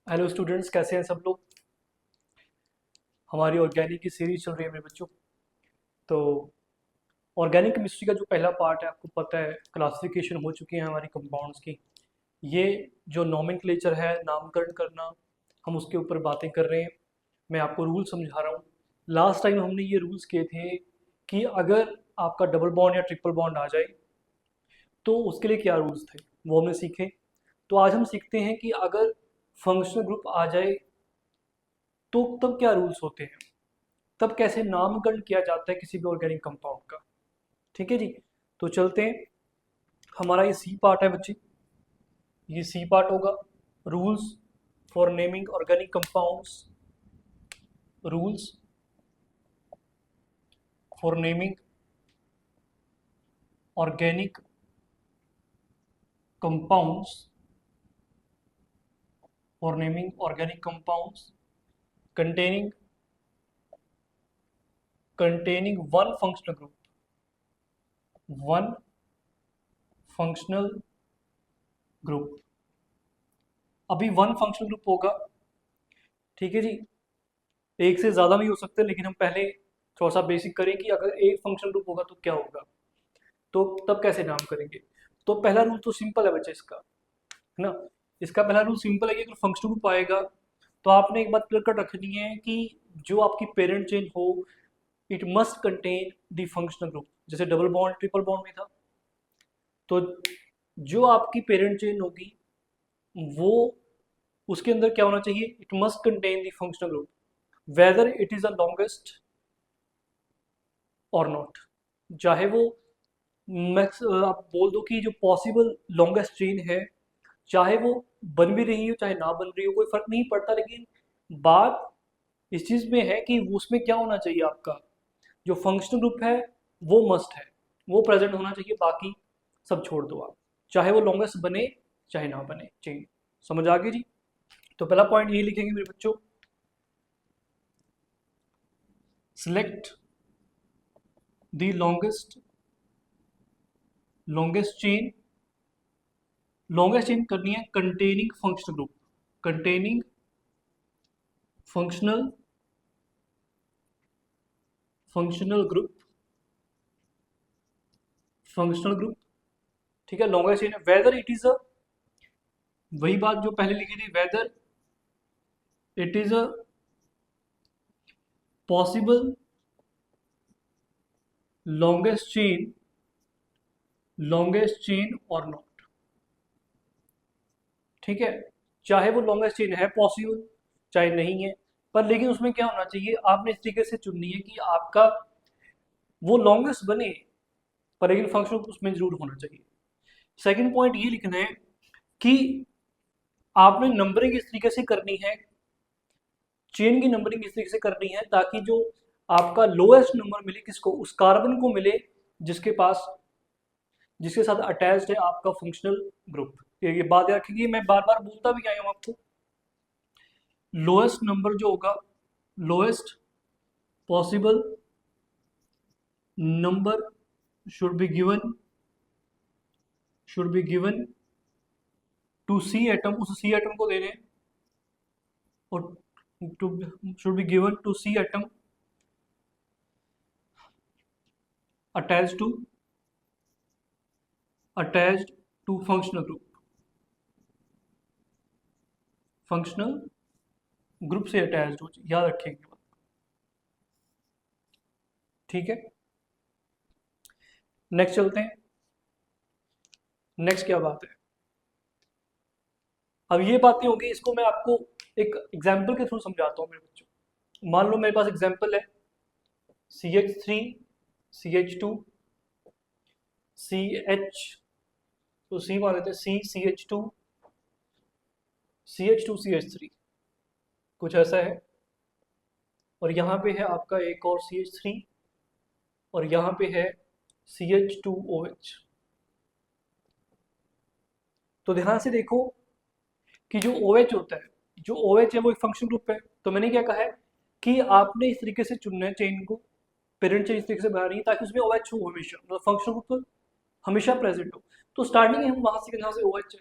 Hello students, कैसे हैं सब लोग। हमारी ऑर्गेनिक की सीरीज चल रही है मेरे बच्चों। तो ऑर्गेनिक केमिस्ट्री का जो पहला पार्ट है, आपको पता है क्लासिफिकेशन हो चुकी है हमारी कंपाउंड्स की। ये जो नॉमेनक्लेचर है, नामकरण करना, हम उसके ऊपर बातें कर रहे हैं। मैं आपको रूल समझा रहा हूँ। लास्ट टाइम हमने ये रूल्स किए थे कि अगर आपका डबल बॉन्ड या ट्रिपल बॉन्ड आ जाए तो उसके लिए क्या रूल्स थे, वो हमने सीखे। तो आज हम सीखते हैं कि अगर फंक्शनल ग्रुप आ जाए तो तब क्या रूल्स होते हैं, तब कैसे नामकरण किया जाता है किसी भी ऑर्गेनिक कंपाउंड का। ठीक है जी। तो चलते हैं। हमारा ये सी पार्ट है बच्चे, ये सी पार्ट होगा। Rules for naming organic compounds, rules for naming organic compounds, for naming organic compounds containing containing one functional group, one functional group। अभी वन फंक्शनल ग्रुप होगा, ठीक है जी। एक से ज़्यादा भी हो सकते हैं, लेकिन हम पहले थोड़ा सा बेसिक करें कि अगर एक फंक्शन ग्रुप होगा तो क्या होगा, तो तब कैसे नाम करेंगे। तो पहला रूल तो सिंपल है बच्चे इसका, है ना। इसका पहला रूल सिंपल है कि अगर फंक्शन ग्रुप आएगा तो आपने एक बात क्लियर कट रखनी है कि जो आपकी पेरेंट चेन हो, it must contain the functional group. जैसे डबल बॉन्ड ट्रिपल बॉन्ड में था, तो जो आपकी पेरेंट चेन होगी वो, उसके अंदर क्या होना चाहिए, it must contain the functional group whether it is the longest और नॉट। चाहे वो मैक्स आप बोल दो कि जो पॉसिबल लॉन्गेस्ट चेन है, चाहे वो बन भी रही हो चाहे ना बन रही हो, कोई फर्क नहीं पड़ता। लेकिन बात इस चीज में है कि उसमें क्या होना चाहिए, आपका जो फंक्शनल ग्रुप है वो मस्ट है, वो प्रेजेंट होना चाहिए। बाकी सब छोड़ दो आप, चाहे वो लॉन्गेस्ट बने चाहे ना बने चेन। समझ आ गई जी। तो पहला पॉइंट ये लिखेंगे मेरे बच्चों, select the longest chain. Longest chain करनी है containing functional group, containing functional functional group, functional group. ठीक है, लॉन्गेस्ट चेन है वेदर इट इज अ, वही बात जो पहले लिखी थी, whether it is a possible longest chain, longest chain और नॉट। ठीक है, चाहे वो लॉन्गेस्ट चेन है पॉसिबल चाहे नहीं है, पर लेकिन उसमें क्या होना चाहिए, आपने इस तरीके से चुननी है कि आपका वो लॉन्गेस्ट बने, पर लेकिन फंक्शन उसमें जरूर होना चाहिए। सेकंड पॉइंट ये लिखना है कि आपने नंबरिंग इस तरीके से करनी है, चेन की नंबरिंग इस तरीके से करनी है ताकि जो आपका लोएस्ट नंबर मिले किसको, उस कार्बन को मिले जिसके पास, जिसके साथ अटैच्ड है आपका फंक्शनल ग्रुप। ये बात याद रखिए, मैं बार बार बोलता भी आया हूं आपको। लोएस्ट नंबर जो होगा, lowest possible number should be given, should be given to C atom, उस सी एटम को देने, और two should be given to C atom attached to, attached to functional group, functional group से attached हो, याद रखिएगा। ठीक है, नेक्स्ट चलते हैं। नेक्स्ट क्या बात है, अब ये बातें होगी, इसको मैं आपको एक एग्जाम्पल के थ्रू समझाता हूँ मेरे बच्चों। मान लो मेरे पास एग्जाम्पल है CH3 CH2 CH, तो सी मान लेते हैं CH2 CH2 CH3, कुछ ऐसा है। और यहाँ पे है आपका एक और CH3, और यहाँ पे है CH2OH। तो ध्यान से देखो कि जो OH होता है, जो OH है वो एक फंक्शन ग्रुप है। तो मैंने क्या कहा है कि आपने इस तरीके से चुनना है चेन को, पेरेंट चेन इस तरीके से बना रही है ताकि उसमें OH हो हमेशा, मतलब फंक्शन ग्रुप हमेशा प्रेजेंट हो। तो स्टार्टिंग है हम वहां से, यहाँ से OH है,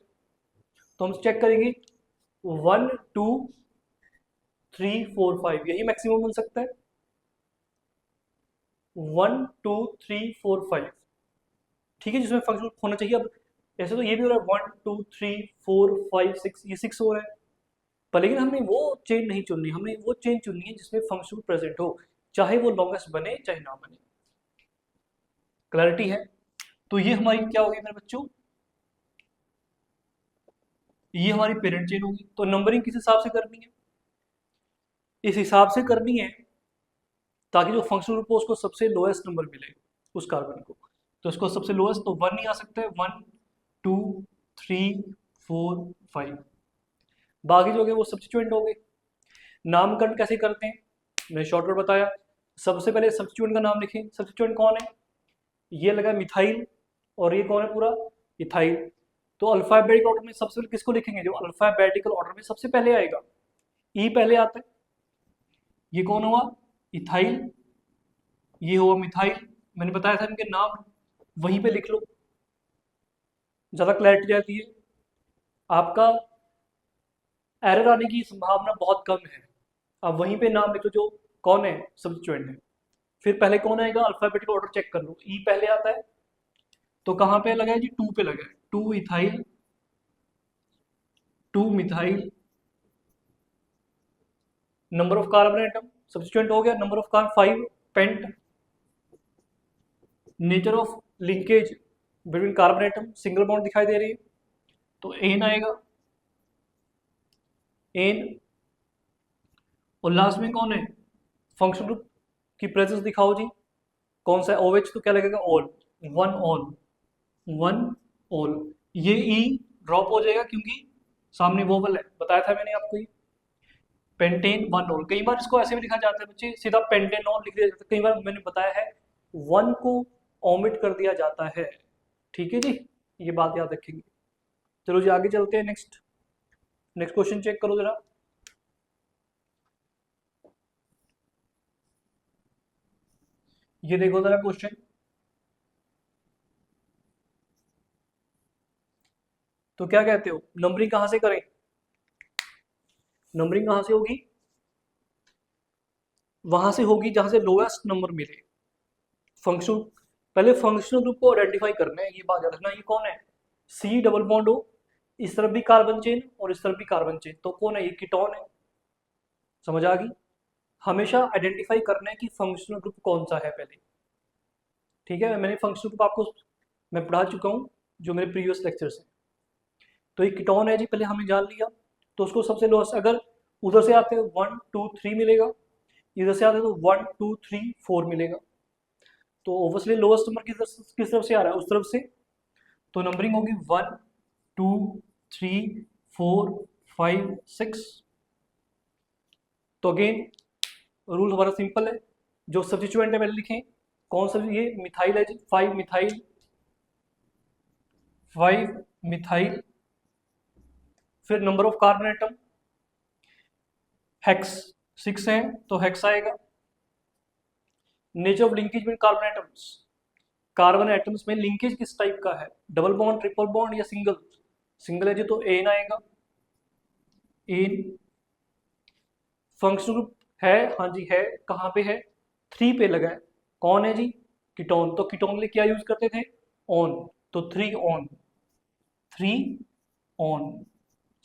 तो हम चेक करेंगे 1 2 3 4 5, यही मैक्सिमम बन सकता है। 1 2 3 4 5, ठीक है, जिसमें फंक्शन होना चाहिए। अब ऐसे तो ये भी हो रहा है 1 2 3 4 5 6, ये 6 हो रहा है, पर लेकिन हमें वो चेन नहीं चुननी, हमें वो चेन चुननी है जिसमें फंक्शन प्रेजेंट हो, चाहे वो लॉन्गेस्ट बने चाहे ना बने। क्लैरिटी है? तो ये हमारी क्या होगी मेरे बच्चों, ये हमारी पेरेंट चेन होगी। तो नंबरिंग किस हिसाब से करनी है, इस हिसाब से करनी है ताकि जो फंक्शनल ग्रुप हो उसको सबसे लोएस्ट नंबर मिले उस कार्बन को। तो इसको सबसे लोएस्ट तो 1 ही आ सकता है, 1 2 3 4 5, बाकी जो हो गए वो सब्स्टिट्यूएंट हो गए। नामकरण कैसे करते हैं, मैंने शॉर्टकट बताया। सबसे पहले सब्स्टिट्यूएंट का नाम लिखें। सब्स्टिट्यूएंट कौन है, ये लगा मिथाइल, और ये कौन है पूरा, इथाइल। तो अल्फाबेटिकल ऑर्डर में सबसे पहले किसको लिखेंगे, जो अल्फाबेटिकल ऑर्डर में सबसे पहले आएगा, ई पहले आता है। ये कौन हुआ, इथाइल, ये हुआ मिथाइल। मैंने बताया था इनके नाम वहीं पे लिख लो, ज़्यादा क्लैरिटी आती है। आपका एरर आने की संभावना बहुत कम है। अब वहीं पे नाम लिख लो जो कौन है, सब्स्टिट्यूएंट है। फिर पहले कौन आएगा, अल्फाबेटिकल ऑर्डर चेक कर लो, ई पहले आता है। तो कहाँ पे लगा है जी, 2 पे लगा है, 2 ethyl, 2 methyl. Number of carbon atom substituent हो गया, number of carbon 5 pent. Nature of linkage between carbon atom, single bond दिखाई दे रही है, तो एन आएगा, एन। और लास्ट में कौन है, फंक्शन ग्रुप की प्रेजेंस दिखाओ जी, कौन सा है, OH, तो क्या लगेगा, all, one all, one all. ये ई ड्रॉप हो जाएगा क्योंकि सामने वोवल है, बताया था मैंने आपको। ये पेंटेन वन ऑल, कई बार इसको ऐसे भी लिखा जाता है बच्चे, सीधा पेंटेनॉल लिख दिया जाता है, कई बार मैंने बताया है वन को ओमिट कर दिया जाता है। ठीक है जी, ये बात याद रखेंगे। चलो जी आगे चलते हैं, नेक्स्ट नेक्स्ट क्वेश्चन चेक करो जरा। ये देखो जरा क्वेश्चन, तो क्या कहते हो, नंबरिंग कहां से करें, नंबरिंग कहां से होगी, वहां से होगी जहां से लोएस्ट नंबर मिले। फंक्शन, पहले फंक्शनल ग्रुप को आइडेंटिफाई करना है, ये बात याद रखना। ये कौन है, सी डबल बॉन्ड हो, इस तरफ भी कार्बन चेन और इस तरफ भी कार्बन चेन, तो कौन है, ये कीटोन है। समझ आ गई? हमेशा आइडेंटिफाई करना है कि फंक्शनल ग्रुप कौन सा है पहले। ठीक है, मैंने फंक्शनल ग्रुप आपको मैं पढ़ा चुका हूँ जो मेरे प्रीवियस लेक्चर्स हैं। तो ये कीटोन है जी, पहले हमने जान लिया। तो उसको सबसे लोएस्ट, अगर उधर से आते हैं 1 2 3 मिलेगा, इधर से आते हैं तो 1 2 3 4 मिलेगा। तो ओब्वियसली लोएस्ट नंबर किस तरफ से आ रहा है, उस तरफ से। तो नंबरिंग होगी 1 2 3 4 5 6। तो अगेन रूल हमारा सिंपल है, जो सब्स्टिट्यूएंट है पहले लिखें, कौन सा, ये मिथाइल है जी, 5 मिथाइल, 5 मिथाइल। फिर number of carbon atom, hex 6 है तो हेक्स आएगा। Nature of linkage between carbon atoms, carbon atoms में लिंकेज किस टाइप का है, डबल बॉन्ड, ट्रिपल बॉन्ड या सिंगल, सिंगल है जी तो एन आएगा, एन। फंक्शनल ग्रुप है, हाँ जी है, कहाँ पे है, 3 पे लगा है, कौन है जी, कीटोन। तो कीटोन के लिए क्या यूज करते थे, ऑन, तो 3 ऑन, 3 ऑन।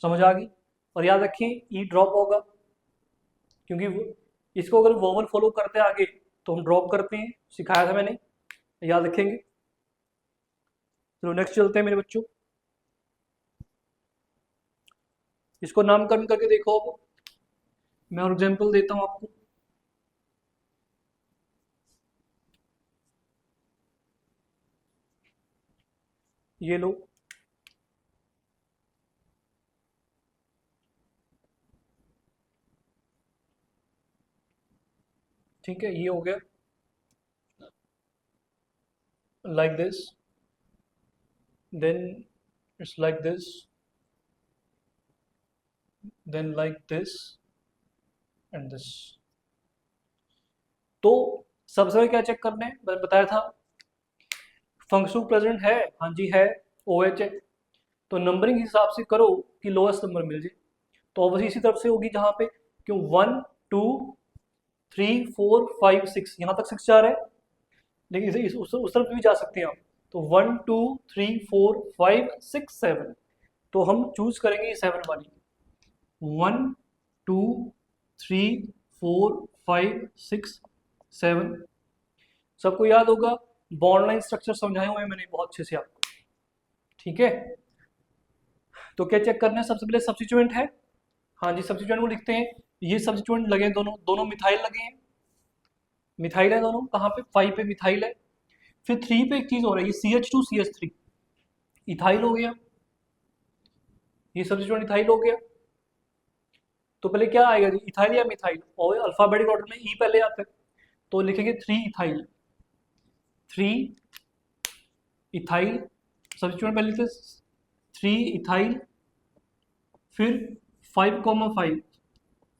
समझ आ गई? और याद रखें ई ड्रॉप होगा, क्योंकि इसको अगर वोवल फॉलो करते हैं आगे तो हम ड्रॉप करते हैं, सिखाया था मैंने, याद रखेंगे। चलो नेक्स्ट चलते हैं मेरे बच्चों, इसको नामकरण करके देखो। अब मैं और एग्जाम्पल देता हूं आपको। ये लो, ठीक है, ये हो गया like this, then it's like this, then like this and this। तो सबसे पहले क्या चेक करना है, मैंने बताया था फंक्शनल प्रेजेंट है, हाँ जी है, OH है। तो नंबरिंग हिसाब से करो कि लोएस्ट नंबर मिल जाए। तो ऑब्वियसली इसी तरफ से होगी जहाँ पे, क्यों 1 2 3 4 5 6, यहाँ तक 6 जा रहा है, लेकिन इसे उस तरफ भी जा सकते हैं आप। तो 1 2 3 4 5 6 7, तो हम चूज करेंगे ये 7 वाली। 1 2 3 4 5 6 7, सबको याद होगा, बॉन्ड लाइन स्ट्रक्चर समझाए हुए हैं मैंने बहुत अच्छे से आपको, ठीक है। तो क्या चेक करना है, सबसे पहले सब्स्टिट्यूएंट है, हाँ जी सब्स्टिट्यूएंट को लिखते हैं। ये सब्स्टिट्यूएंट लगे दोनों, दोनों मिथाइल लगे हैं, मिथाइल है दोनों, कहाँ पे 5 पे मिथाइल है। फिर 3 पे एक चीज हो रही है, CH2CH3, इथाइल हो गया, ये सब्स्टिट्यूएंट इथाइल हो गया। तो पहले क्या आएगा जी, इथाइल या मिथाइल, और अल्फाबेटिक ऑर्डर में ई पहले आता है, तो लिखेंगे 3 इथाइल, 3 इथाइल, सब्स्टिट्यूएंट पहले लिखते 3 इथाइल, फिर 5,5,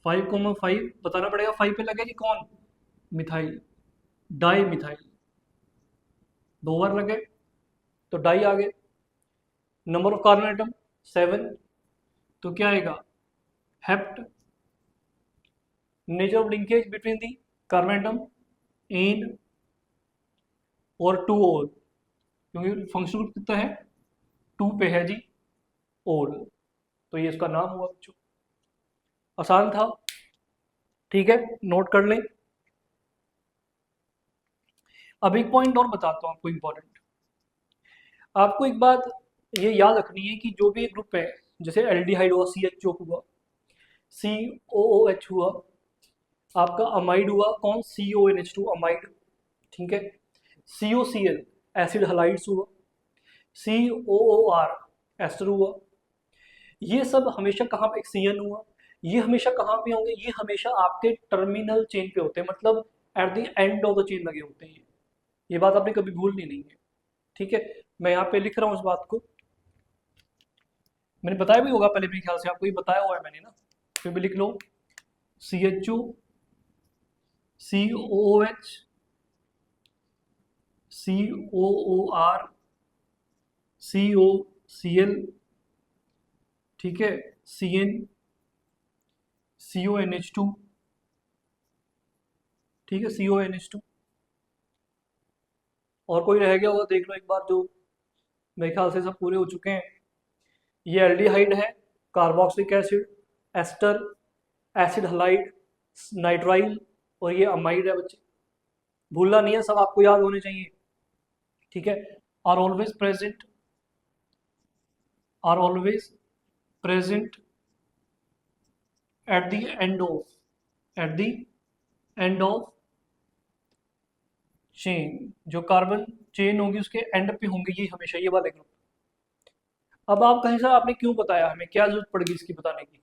5,5 बताना पड़ेगा, 5 पे लगे जी कौन, मिथाइल, डाई मिथाइल, 2 बार लगे तो डाई आ गए। नंबर ऑफ कार्बन एटम 7, तो क्या आएगा, hept. Nature of linkage between the carbon atom, इन और 2 और, क्योंकि फंक्शनल ग्रुप कितना है, 2 पे है जी, और, तो ये इसका नाम हुआ बच्चों, आसान था, ठीक है, नोट कर लें। अब एक पॉइंट और बताता हूँ आपको इम्पोर्टेंट, आपको एक बात ये याद रखनी है कि जो भी ग्रुप है, जैसे एल्डिहाइड हुआ, CHO हुआ, COOH हुआ, आपका अमाइड हुआ कौन, CONH2 अमाइड, ठीक है, COCl एसिड हलाइड्स हुआ, COOR एस्टर हुआ, ये सब हमेशा कहाँ पे, CN हुआ, ये हमेशा कहाँ पे होंगे, ये हमेशा आपके टर्मिनल चेन पे होते हैं, मतलब eight the end of the chain लगे होते हैं, ये बात आपने कभी भूलनी नहीं है, ठीक है। मैं यहाँ पे लिख रहा हूँ इस बात को, मैंने बताया भी होगा पहले, मेरे ख्याल से आपको ये बताया हुआ है मैंने ना, फिर भी लिख लो, CHO COOH COOR COCl, ठीक है, CN CONH2, ठीक है, CONH2, और कोई रह गया होगा देख लो एक बार, जो मेरे ख्याल से सब पूरे हो चुके हैं। ये एल्डिहाइड है, carboxylic acid, ester, acid halide, nitrile, और ये अमाइड है बच्चे, भूलना नहीं है, सब आपको याद होने चाहिए, ठीक है। Are always present, are always present at the end of, at the end of chain, जो कार्बन चेन होगी उसके एंड पे होंगे ये हमेशा, ये बात देख लो। अब आप कहें सर आपने क्यों बताया, हमें क्या जरूरत पड़ गई इसकी बताने की,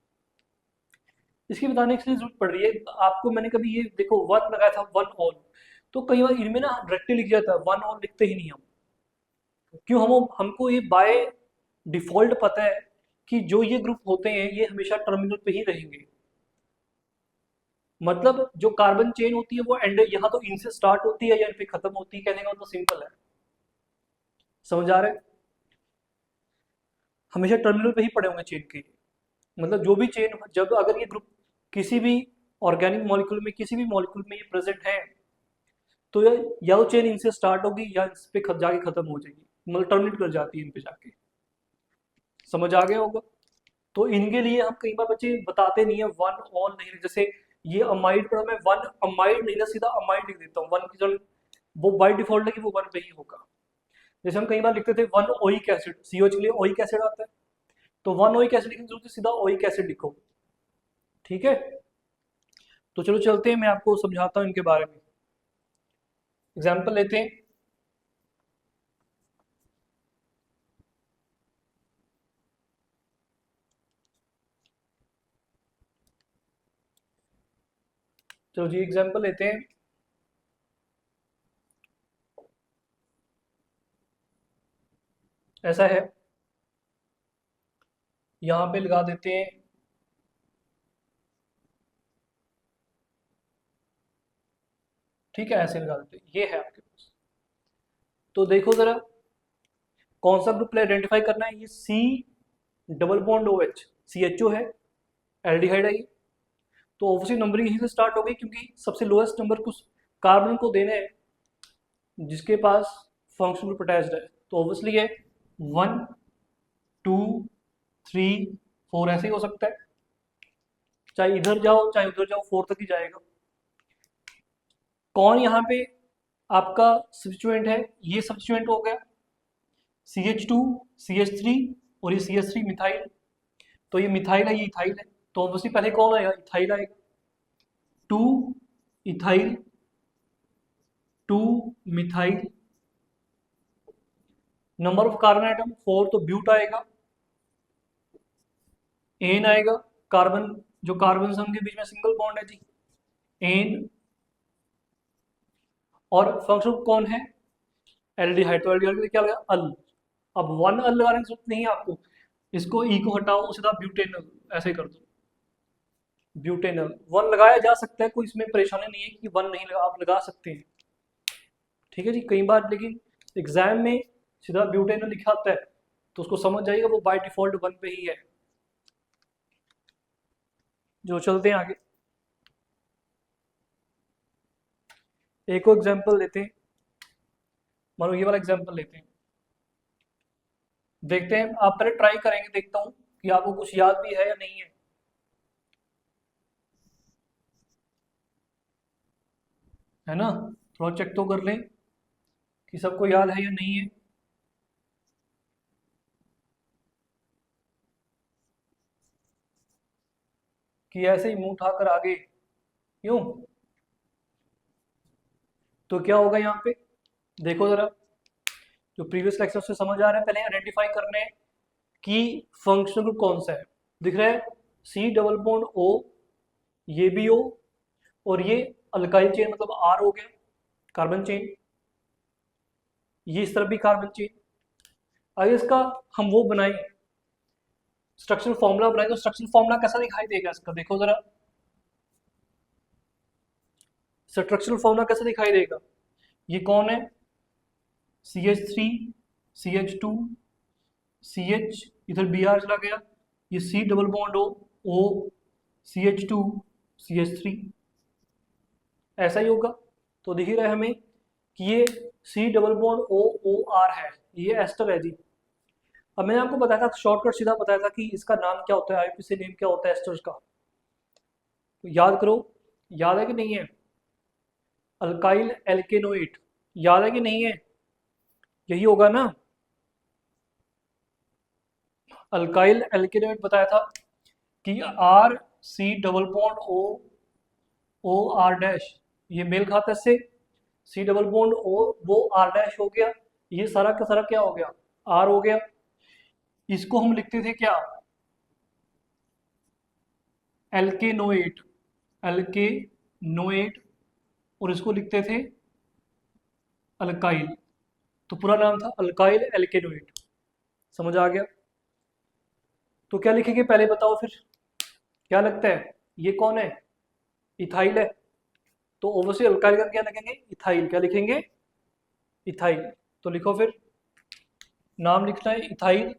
इसकी बताने की जरूरत पड़ रही है आपको, मैंने कभी ये देखो 1 लगाया था, 1 ऑल, तो कई बार इनमें ना डायरेक्टली लिख जाता है, 1 ऑल लिखते ही नहीं हम, क्यों, हम हमको ये बाय डिफॉल्ट पता है कि जो ये ग्रुप होते हैं ये हमेशा टर्मिनल पे ही रहेंगे, मतलब जो कार्बन चेन होती है वो एंड यहाँ तो इन से स्टार्ट होती है या इन पे खत्म होती है, कहने का मतलब सिंपल है, समझ आ रहा है, हमेशा टर्मिनल पे ही पड़े होंगे चेन के, मतलब जो भी चेन, जब अगर ये ग्रुप किसी भी ऑर्गेनिक मॉलिक्यूल में, किसी भी मॉलिक्यूल में ये प्रेजेंट है, तो या तो चेन इनसे स्टार्ट होगी या इस पे जाके खत्म हो जाएगी, मतलब टर्मिनेट कर जाती है इन पे जाके, समझ आ गया होगा। तो इनके लिए हम कई बार बच्चे बताते नहीं है, 1 ऑल नहीं, जैसे ये अमाइड पर मैं 1 अमाइड नहीं ना, सीधा अमाइड लिख देता हूँ, 1 की जगह वो बाय डिफॉल्ट है कि वो 1 पे ही होगा। जैसे हम कई बार लिखते थे 1 ओइक एसिड, COH के लिए ओइक एसिड आता है, तो 1 ओइक एसिड लिखने की जरूरत है, सीधा ओइक एसिड लिखो, ठीक है। तो चलो चलते हैं, मैं आपको समझाता हूँ इनके बारे में, एग्जाम्पल लेते हैं। चलो जी एग्जाम्पल लेते हैं, ऐसा है, यहाँ पे लगा देते हैं, ठीक है, ऐसे लगा देते हैं, ये है आपके पास। तो देखो जरा कौन सा ग्रुप आइडेंटिफाई करना है, ये C double bond OH, CHO है, एल्डिहाइड है ये। तो ऑब्वियसली नंबरिंग यहीं से स्टार्ट हो गई, क्योंकि सबसे लोएस्ट नंबर कुछ कार्बन को देने हैं जिसके पास फंक्शनल ग्रुप अटैच्ड है। तो ऑब्वियसली ये 1 2 3 4 ऐसे ही हो सकता है, चाहे इधर जाओ चाहे उधर जाओ 4 तक ही जाएगा। कौन यहाँ पे आपका सब्स्टिट्यूएंट है? ये सब्स्टिट्यूएंट हो गया CH2 CH3 और ये CH3 मिथाइल। तो ये मिथाइल है, ये इथाइल है, तो ऑब्वियसली पहले कौन आएगा? इथाइल आएगा। 2 ethyl 2 methyl, number of carbon atom 4, तो ब्यूट आएगा। एन आएगा, कार्बन जो कार्बन से उनके बीच में सिंगल बॉन्ड है जी, एन। और फंक्शन कौन है? एल्डिहाइड। तो एल्डिहाइड के लिए क्या लगा? अल। अब 1 अल लगाने की जरूरत नहीं है आपको, इसको ई को हटाओ, सीधा ब्यूटेनल ऐसे कर दो, ब्यूटेनल। 1 लगाया जा सकता है, कोई इसमें परेशानी नहीं है कि 1 नहीं लगा, आप लगा सकते हैं, ठीक है जी। कई बार लेकिन एग्जाम में सीधा ब्यूटेनल लिखा आता है, तो उसको समझ जाइएगा वो बाय डिफॉल्ट 1 पे ही है। जो चलते हैं आगे, एक और एग्जाम्पल लेते हैं। मानो ये वाला एग्जाम्पल लेते हैं, देखते हैं। आप पहले ट्राई करेंगे, देखता हूँ कि आपको कुछ याद भी है या नहीं है ना? थोड़ा चेक तो कर लें कि सबको याद है या नहीं है। कि ऐसे ही मुंह उठाकर आगे क्यों? तो क्या होगा यहाँ पे? देखो जरा, जो प्रीवियस लेक्चर से समझ आ रहा है, पहले आइडेंटिफाई करने हैं कि फंक्शनल ग्रुप कौन सा है। दिख रहा है C डबल बॉन्ड O, ये भी O, और ये अल्काइल चेन मतलब R हो गया, कार्बन चेन। ये इस तरफ भी कार्बन चेन। अगर इसका हम वो बनाए, स्ट्रक्चरल फॉर्मूला बनाए, तो स्ट्रक्चरल फॉर्मूला कैसा दिखाई देगा इसका? देखो जरा, स्ट्रक्चरल फॉर्मूला कैसा दिखाई देगा? ये कौन है? CH3 CH2 CH, इधर Br चला गया, ये C double bond O CH2 CH3, ऐसा ही होगा। तो दिख ही रहा है हमें कि ये C double bond O O R है, ये एस्टर है जी। अब मैंने आपको बताया था, शॉर्टकट सीधा बताया था कि इसका नाम क्या होता है, आईपीसी नेम क्या होता है एस्टर्स का। तो याद करो, याद है कि नहीं है? अल्काइल एल्केनोइड, याद है कि नहीं है? यही होगा ना? अल्काइल एल्केनोइड बताया था कि R C double bond O O R dash, ये मेल खाता है इससे। सी डबल बॉन्ड ओ, वो आर डैश हो गया, ये सारा का सारा क्या हो गया? आर हो गया। इसको हम लिखते थे क्या? एल्केनोएट, एल्केनोएट, और इसको लिखते थे अल्काइल। तो पूरा नाम था अल्काइल एल्केनोएट। समझ आ गया? तो क्या लिखेंगे पहले बताओ फिर, क्या लगता है ये कौन है? इथाइल है। तो ओवरसी अल्काइल का क्या लिखेंगे? इथाइल। क्या लिखेंगे? इथाइल। तो लिखो फिर, नाम लिखना है इथाइल,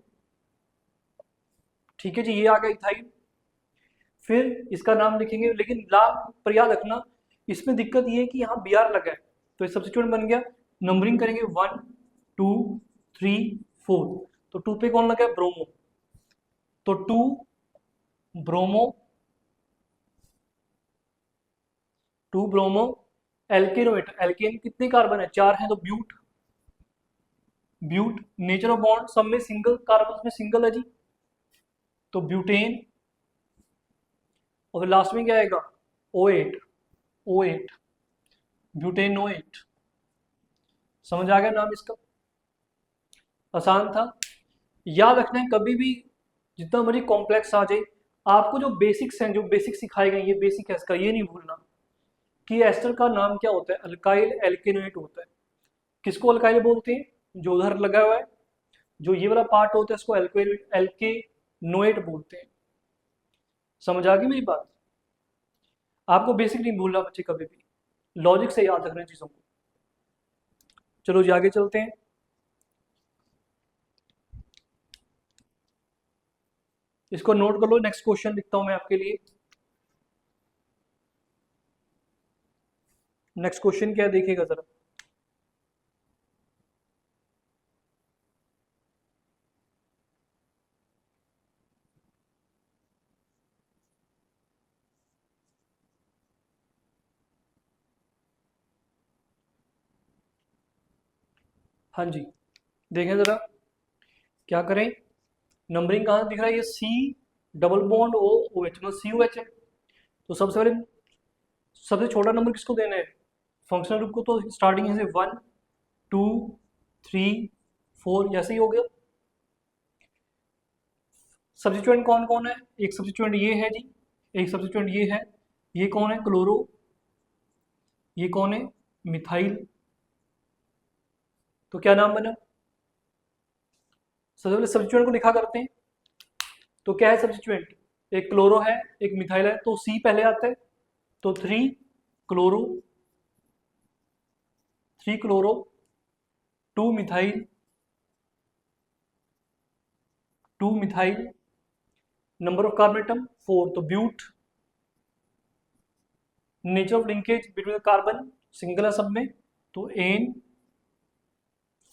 ठीक है जी, ये आ गया इथाइल। फिर इसका नाम लिखेंगे, लेकिन नाम पर याद रखना, इसमें दिक्कत ये है कि यहाँ बी आर लगा है, तो ये सब्स्टिट्यूएंट बन गया। नंबरिंग करेंगे 1 2 3 4, तो 2 पे कौन लगा है? ब्रोमो। तो 2 ब्रोमो, 2 ब्रोमो एल्केनोएट। एल्केन कितने कार्बन है? 4 हैं, तो but. But, nature of bond सब में सिंगल, कार्बन में सिंगल है जी, तो ब्यूटेन। और लास्ट में क्या आएगा? O8, O8, ब्यूटेनोएट। समझ आ गया नाम इसका? आसान था। याद रखना है, कभी भी जितना मर्जी कॉम्प्लेक्स आ जाए, आपको जो बेसिक्स हैं, जो बेसिक सिखाए गए, ये बेसिक है इसका, ये नहीं भूलना कि एस्टर का नाम क्या होता है? अल्काइल एल्केनोएट होता है। किसको अल्काइल बोलते हैं? जो उधर लगा हुआ है, जो ये वाला पार्ट होता है, इसको एल्केल एल्केनोएट बोलते हैं। समझ आ गई मेरी बात? आपको बेसिक नहीं भूलना बच्चे, कभी भी लॉजिक से याद रखना चीजों को। चलो जी आगे चलते हैं। इसको नोट कर लो। नेक्स्ट क्वेश्चन लिखता हूं मैं आपके लिए। नेक्स्ट क्वेश्चन क्या है देखिएगा जरा। हाँ जी, देखें जरा क्या करें। नंबरिंग कहाँ दिख रहा है, ये C double bond O O H, मतलब सी ओ एच है। तो सबसे पहले सबसे छोटा नंबर किसको देना है, फंक्शनल ग्रुप को। तो स्टार्टिंग है 1 2 3 4, ऐसे ही हो गया। सब्स्टिट्यूएंट कौन कौन है, एक सब्स्टिट्यूएंट ये है जी, एक सब्स्टिट्यूएंट ये है। ये कौन है, क्लोरो। ये कौन है, मिथाइल। तो क्या नाम बना, सबसे पहले सब्स्टिट्यूएंट को लिखा करते हैं। तो क्या है सब्स्टिट्यूएंट, एक क्लोरो है एक मिथाइल है, तो सी पहले आता है। तो 3 chloro, 3 chloro, 2 methyl, 2 methyl. Number of carbon atom 4, तो but. Nature of linkage between carbon, single है सब में, तो एन।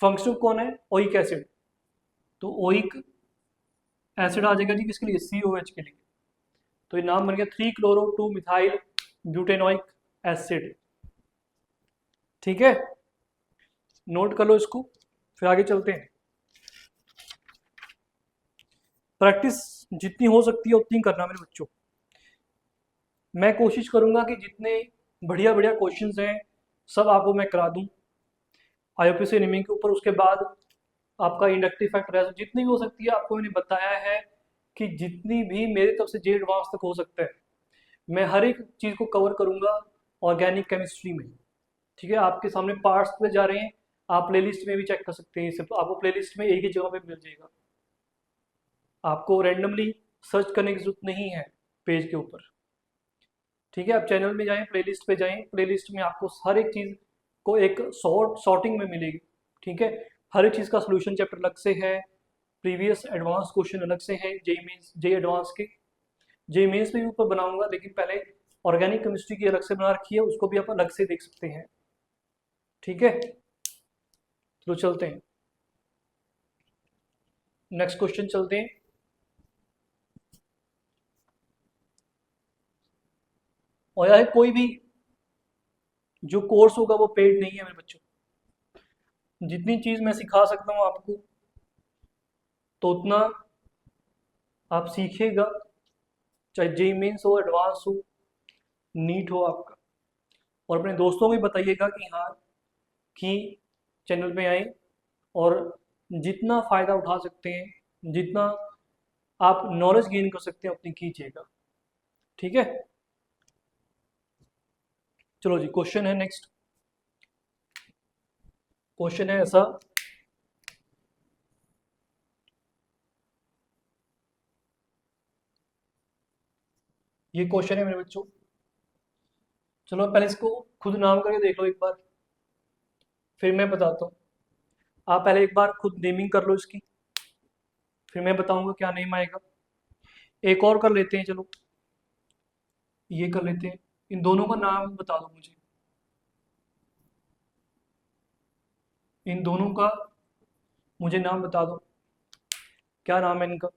फंक्शन कौन है, ओइक एसिड, तो ओइक एसिड आ जाएगा जी किसके लिए, COH के लिए। तो ये नाम बन गया 3 क्लोरो 2 मिथाइल ब्यूटेनोइक एसिड। ठीक है, नोट कर लो इसको, फिर आगे चलते हैं। प्रैक्टिस जितनी हो सकती है उतनी करना मेरे बच्चों। मैं कोशिश करूंगा कि जितने बढ़िया बढ़िया क्वेश्चंस हैं सब आपको मैं करा दूं IUPAC नेमिंग के ऊपर। उसके बाद आपका इंडक्टिव फैक्टर जितनी भी हो सकती है आपको मैंने बताया है कि जितनी भी मेरी तरफ से जे एडवांस तक हो सकता है मैं हर एक चीज़ को कवर करूंगा ऑर्गेनिक केमिस्ट्री में। ठीक है, आपके सामने पार्ट्स पे जा रहे हैं, आप प्लेलिस्ट में भी चेक कर सकते हैं। सिर्फ आपको प्लेलिस्ट में एक ही जगह पे मिल जाएगा, आपको रैंडमली सर्च करने की जरूरत नहीं है पेज के ऊपर। ठीक है, आप चैनल में जाएं, प्लेलिस्ट पे जाएं, प्लेलिस्ट में आपको हर एक चीज़ को एक सॉर्टिंग में मिलेगी। ठीक है, हर एक चीज़ का सोल्यूशन चैप्टर अलग से है, प्रीवियस एडवांस क्वेश्चन अलग से हैं, जेई मेंस जेई एडवांस के। जेई मेंस पे भी ऊपर बनाऊंगा, लेकिन पहले ऑर्गेनिक केमिस्ट्री की अलग से बना रखी है, उसको भी आप अलग से देख सकते हैं। ठीक है, तो चलते हैं नेक्स्ट क्वेश्चन चलते हैं। और यार कोई भी जो कोर्स होगा वो पेड नहीं है मेरे बच्चों। जितनी चीज़ मैं सिखा सकता हूँ आपको तो उतना आप सीखिएगा, चाहे जेई मेंस हो, एडवांस हो, नीट हो आपका। और अपने दोस्तों को भी बताइएगा कि हाँ, कि चैनल पे आए और जितना फ़ायदा उठा सकते हैं, जितना आप नॉलेज गेन कर सकते हैं उतनी कीजिएगा। ठीक है, चलो जी, क्वेश्चन है नेक्स्ट। क्वेश्चन है ऐसा, ये क्वेश्चन है मेरे बच्चों। चलो पहले इसको खुद नाम करके देख लो एक बार, फिर मैं बताता हूँ। आप पहले एक बार खुद नेमिंग कर लो इसकी, फिर मैं बताऊंगा क्या नेम आएगा। एक और कर लेते हैं, चलो ये कर लेते हैं। इन दोनों का नाम बता दो मुझे, इन दोनों का मुझे नाम बता दो, क्या नाम है इनका।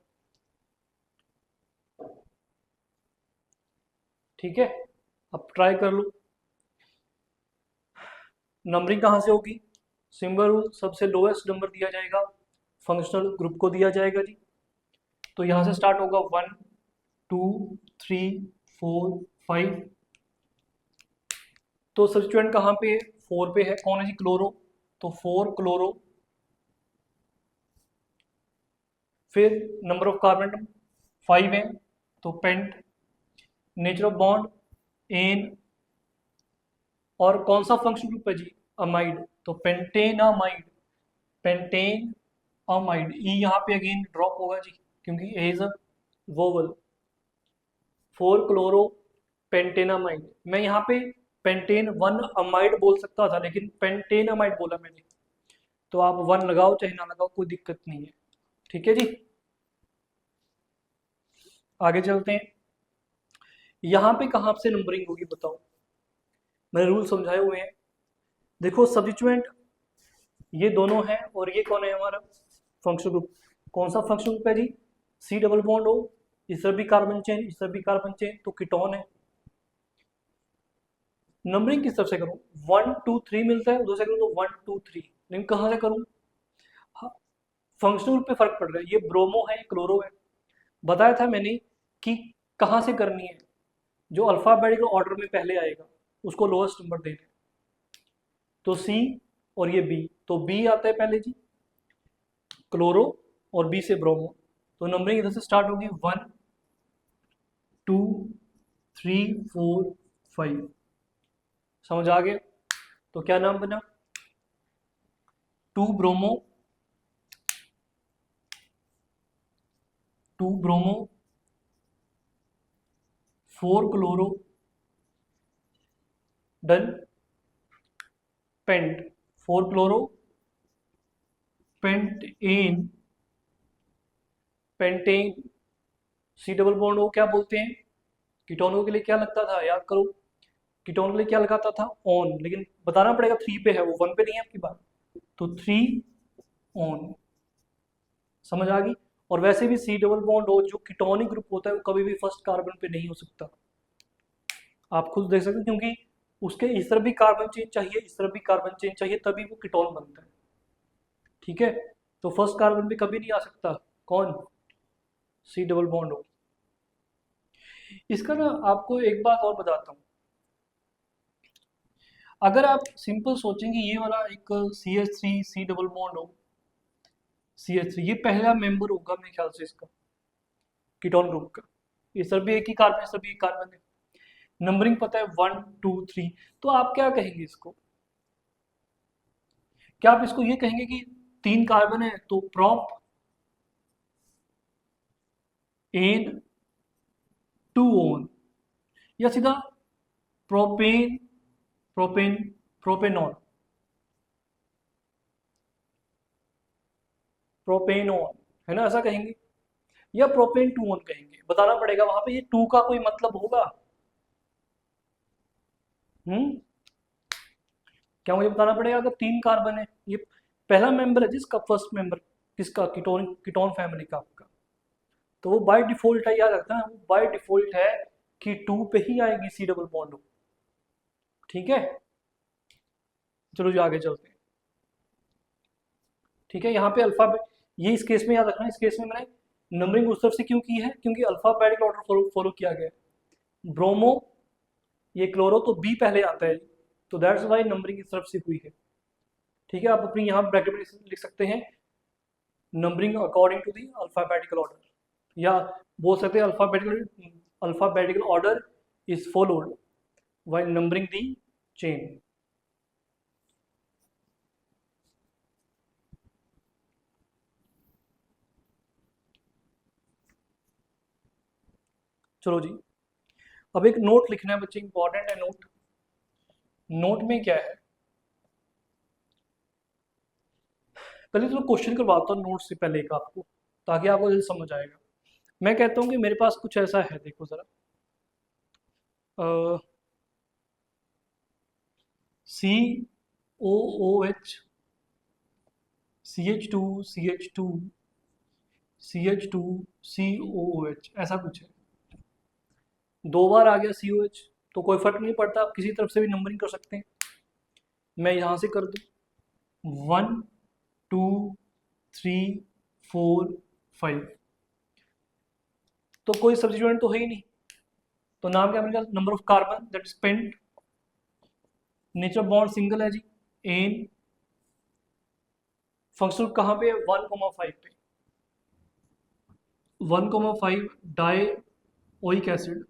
ठीक है, अब ट्राई कर लो। नंबरिंग कहाँ से होगी, सिंबल रूल, सबसे लोएस्ट नंबर दिया जाएगा फंक्शनल ग्रुप को दिया जाएगा जी। तो यहाँ से स्टार्ट होगा 1 2 3 4 5। तो सब्स्टिट्यूएंट कहाँ पे है, 4 पे है, कौन है जी, क्लोरो। तो 4 क्लोरो। फिर नंबर ऑफ कार्बन 5 है, तो pent. Nature of bond ane. और कौन सा फंक्शन ग्रुप है जी, अमाइड, तो पेंटेनामाइड, पेंटेन अमाइड। ई यहाँ पे अगेन ड्रॉप होगा जी, क्योंकि ए इज अ वोवल। 4 क्लोरो पेंटेनामाइड। मैं यहाँ पे पेंटेन 1 अमाइड बोल सकता था, लेकिन पेंटेनामाइड बोला मैंने, तो आप 1 लगाओ चाहे ना लगाओ कोई दिक्कत नहीं है। ठीक है जी, आगे चलते हैं। यहाँ पे कहाँ से नंबरिंग होगी बताओ, मैंने रूल समझाए हुए हैं। देखो सब्स्टिट्यूएंट ये दोनों हैं और ये कौन है हमारा फंक्शनल ग्रुप। कौन सा फंक्शनल ग्रुप है जी, सी डबल बॉन्ड हो, इस तरफ भी कार्बन चेन इस तरफ भी कार्बन चेन, तो कीटोन है। नंबरिंग किस तरफ से करूं, 1 2 3 मिलता है, उधर से करूं तो 1 2 3, लेकिन कहाँ से करूं, फंक्शनल ग्रुप पे फर्क पड़ रहा है। ये ब्रोमो है क्लोरो है, बताया था मैंने कि कहाँ से करनी है, जो अल्फाबेटिकल ऑर्डर में पहले आएगा उसको लोएस्ट नंबर देना है। तो सी और ये बी, तो बी आता है पहले जी क्लोरो और बी से ब्रोमो, तो नंबरिंग इधर से स्टार्ट होगी 1 2 3 4 5। समझ आ गया, तो क्या नाम बना, 2 bromo 2 bromo 4 chloro done, pent 4 chloro pentane, pentane C double bond हो क्या बोलते हैं, कीटोनों के लिए क्या लगता था याद करो, कीटोन के लिए क्या लगाता था ऑन, लेकिन बताना पड़ेगा 3 पे है वो 1 पे नहीं है आपकी बात, तो 3 ऑन। समझ आ गई। और वैसे भी सी डबल बॉन्ड हो जो कीटोनिक ग्रुप होता है वो कभी भी फर्स्ट कार्बन पे नहीं हो सकता, आप खुद देख सकते हो, क्योंकि उसके इस तरफ भी कार्बन चेन चाहिए इस तरफ भी कार्बन चेन चाहिए तभी वो कीटोन बनता है। ठीक है, तो फर्स्ट कार्बन पे कभी नहीं आ सकता कौन, सी डबल बॉन्ड हो। इसका ना आपको एक बात और बताता हूँ, अगर आप सिंपल सोचेंगे ये वाला एक C H three C double bond हो, सी एच थ्री ये पहला मेंबर होगा मेरे ख्याल से इसका कीटोन ग्रुप का, इस तरफ भी एक ही कार्बन इस तरफ भी एक कार्बन है, नंबरिंग पता है 1 2 3, तो आप क्या कहेंगे इसको, क्या आप इसको ये कहेंगे कि 3 कार्बन है तो प्रोप एन 2 ओन, या सीधा प्रोपेन प्रोपेन प्रोपेनॉन प्रोपेनॉन, है ना, ऐसा कहेंगे या प्रोपेन 2 ओन कहेंगे, बताना पड़ेगा वहां पे ये 2 का कोई मतलब होगा। हम्म, क्या मुझे बताना पड़ेगा, अगर 3 कार्बन है, ये पहला मेंबर है जिसका फर्स्ट मेंबर किसका कीटोन कीटोन फैमिली का आपका, तो वो बाय डिफॉल्ट है, याद रखना है वो बाय डिफॉल्ट है कि 2 पे ही आएगी सी डबल बॉन्ड। ठीक है, चलो जी आगे चलते हैं। ठीक है, यहाँ पे अल्फाबेट, ये इस केस में याद रखना, इस केस में मैंने नंबरिंग उस तरफ से क्यों की है, क्योंकि अल्फाबेटिक ऑर्डर फॉलो किया गया है। ब्रोमो ये क्लोरो तो बी पहले आता है, तो दैट्स वाई नंबरिंग इस तरफ से हुई है। ठीक है, आप अपनी यहाँ ब्रैकेट में लिख सकते हैं numbering according to the alphabetical order, या बोल सकते हैं alphabetical order is followed while numbering the chain. चलो जी, अब एक नोट लिखना है बच्चे, इंपॉर्टेंट है नोट। नोट में क्या है, पहले तो क्वेश्चन करवाता हूँ नोट से पहले एक आपको, ताकि आपको जल्दी समझ आएगा। मैं कहता हूँ कि मेरे पास कुछ ऐसा है, देखो जरा, C O O H C H two C H two C H two C O O H, ऐसा कुछ है, 2 बार आ गया सी ओ एच, तो कोई फर्क नहीं पड़ता, आप किसी तरफ से भी नंबरिंग कर सकते हैं। मैं यहाँ से कर दूँ 1 2 3 4 5, तो कोई सब्स्टिट्यूएंट तो है ही नहीं, तो नाम क्या बनेगा, number of carbon that is pent, nature bond single है जी एन, फंक्शनल कहाँ पे है 1,5 पे, 1,5 डाई ओइक एसिड,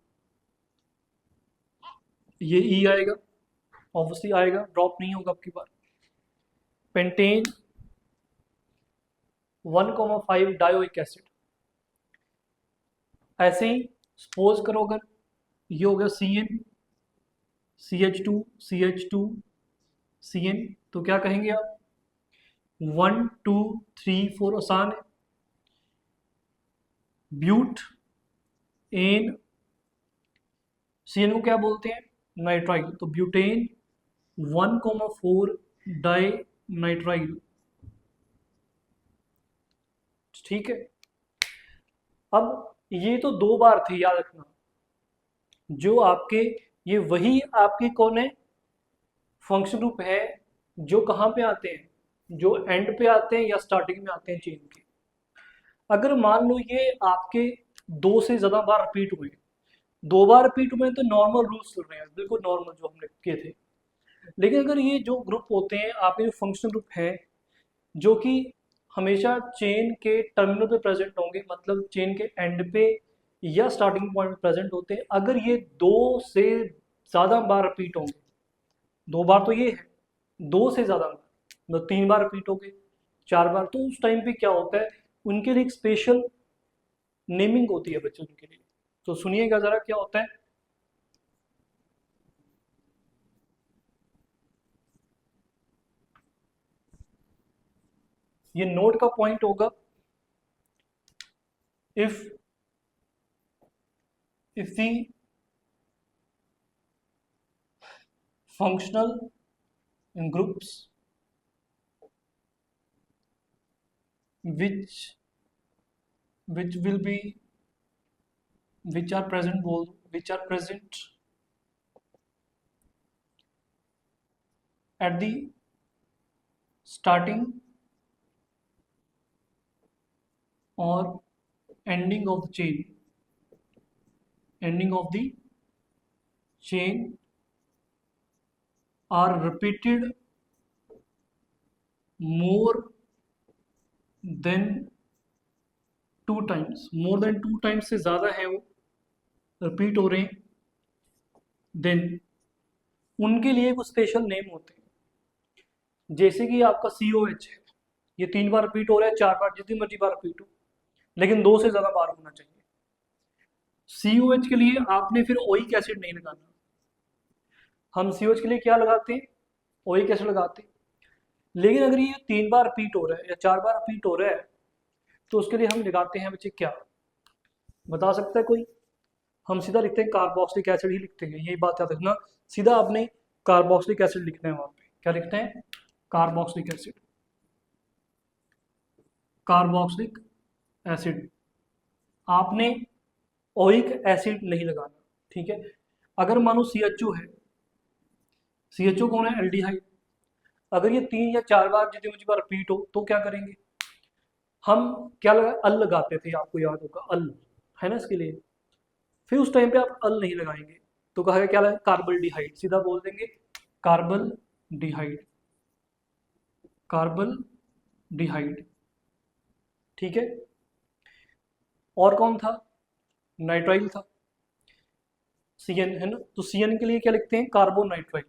ये ई आएगा, ऑब्वियसली आएगा, ड्रॉप नहीं होगा आपकी बार, पेंटेन 1,5 डायोइक एसिड। ऐसे ही सपोज करो अगर ये हो गया C N C H two C H two C N, तो क्या कहेंगे आप 1 2 3 4, आसान है, ब्यूट एन, CN को क्या बोलते हैं, नाइट्राइल, तो ब्यूटेन 1,4 डाई नाइट्राइल। ठीक है, अब ये तो 2 बार थे, याद रखना। जो आपके, ये वही आपके कौन है, फंक्शन ग्रुप है जो कहाँ पे आते हैं, जो एंड पे आते हैं या स्टार्टिंग में आते हैं चेन के। अगर मान लो ये आपके 2 से ज़्यादा बार रिपीट हुए, 2 बार रिपीट हुए तो नॉर्मल रूल्स चल रहे हैं, बिल्कुल नॉर्मल जो हमने किए थे। लेकिन अगर ये जो ग्रुप होते हैं आपके, जो फंक्शनल ग्रुप है, जो कि हमेशा चेन के टर्मिनल पे प्रेजेंट होंगे, मतलब चेन के एंड पे या स्टार्टिंग पॉइंट पे प्रेजेंट होते हैं, अगर ये 2 से ज़्यादा बार रिपीट होंगे, 2 बार तो ये है, 2 से ज़्यादा बार, मतलब 3 बार रिपीट हो गए, 4 बार, तो उस टाइम पे क्या होता है, उनके लिए एक स्पेशल नेमिंग होती है बच्चों के लिए। तो सुनिएगा जरा क्या होता है। ये नोट का पॉइंट होगा, if the functional groups which will be, which are present, which are present at the starting or ending of the chain, ending of the chain are repeated more than 2 times, more than 2 times से ज़्यादा है वो repeat हो रहे हैं, then उनके लिए कुछ स्पेशल नेम होते हैं। जैसे कि आपका COH है, ये 3 बार रिपीट हो रहा है, 4 बार, जितनी मर्जी बार रिपीट हो, लेकिन 2 से ज़्यादा बार होना चाहिए। COH के लिए आपने फिर ओइक एसिड नहीं लगाना। हम COH के लिए क्या लगाते हैं, ओइक एसिड लगाते हैं। लेकिन अगर ये 3 बार रिपीट हो रहा है या 4 बार रिपीट हो रहा है, तो उसके लिए हम लगाते हैं बच्चे क्या, बता सकता है कोई? हम सीधा लिखते हैं कार्बोक्सिलिक एसिड ही लिखते हैं, यही बात याद रखना। सीधा आपने कार्बोक्सिलिक एसिड लिखना है, वहां पे क्या लिखते हैं, कार्बोक्सिलिक एसिड, कार्बोक्सिलिक एसिड। आपने ओइक एसिड नहीं लगाना, ठीक है। अगर मानो CHO है, CHO कौन है, एल्डिहाइड। अगर ये 3 या 4 बार जितनी मुझे बार रिपीट हो, तो क्या करेंगे हम, क्या लगा, अल लगाते थे, आपको याद होगा अल, है ना, इसके लिए। फिर उस टाइम पे आप अल नहीं लगाएंगे, तो कहा क्या लगा, कार्बल डिहाइड, सीधा बोल देंगे कार्बल डिहाइड, कार्बल डिहाइड, ठीक है। और कौन था, नाइट्राइल था, CN है ना, तो CN के लिए क्या लिखते हैं, carbonitrile.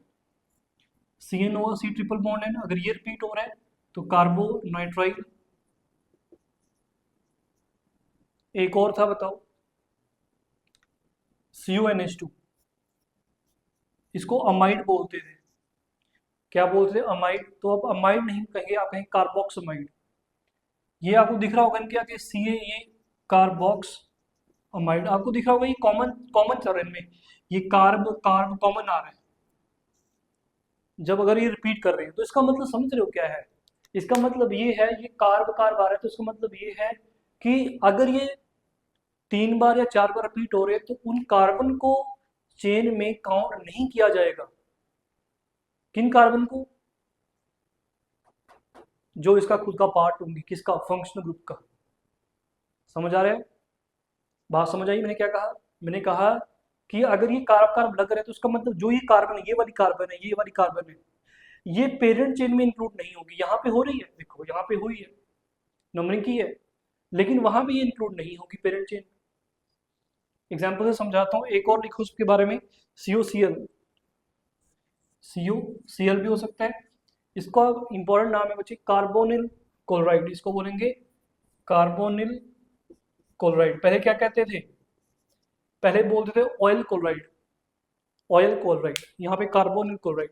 CNO C triple bond है ना, अगर ये रिपीट हो रहा है तो कार्बोनाइट्राइल। एक और था, बताओ, CONH2, इसको अमाइड बोलते थे। क्या बोलते थे, अमाइड। तो अब अमाइड नहीं कहेंगे, आप कहेंगे कार्बोक्समाइड। ये आपको दिख रहा होगा इनके आगे CA, ये कार्बोक्स अमाइड आपको दिख रहा होगा, ये कॉमन कॉमन चल रहा है इनमें, ये कार्ब कार्ब कॉमन आ रहा है। जब अगर ये रिपीट कर रहे हैं तो इसका मतलब समझ रहे हो क्या है, इसका मतलब ये है, ये कार्ब कार्ब आ रहा है, तो इसका मतलब ये है कि अगर ये 3 बार या 4 बार रिपीट हो रहे हैं, तो उन कार्बन को चेन में काउंट नहीं किया जाएगा। किन कार्बन को, जो इसका खुद का पार्ट होंगे, किसका, फंक्शनल ग्रुप का। समझ आ रहा है, बात समझ आई मैंने क्या कहा। मैंने कहा कि अगर ये कार्ब कार्ब लग रहा है, तो उसका मतलब जो ये कार्बन है, ये वाली कार्बन है, ये वाली कार्बन है, ये पेरेंट चेन में इंक्लूड नहीं होगी। यहाँ पे हो रही है, देखो यहाँ पे हुई है, नंबरिंग की है, लेकिन वहां पे ये इंक्लूड नहीं होगी पेरेंट चेन। एग्जाम्पल से समझाता हूँ, एक और लिखो उसके बारे में, COCl, COCl भी हो सकता है। इसका इंपॉर्टेंट नाम है बच्चे, कार्बोनिल क्लोराइड, इसको बोलेंगे कार्बोनिल क्लोराइड। पहले क्या कहते थे, पहले बोलते थे ऑयल क्लोराइड, ऑयल क्लोराइड, यहाँ पे कार्बोनिल क्लोराइड,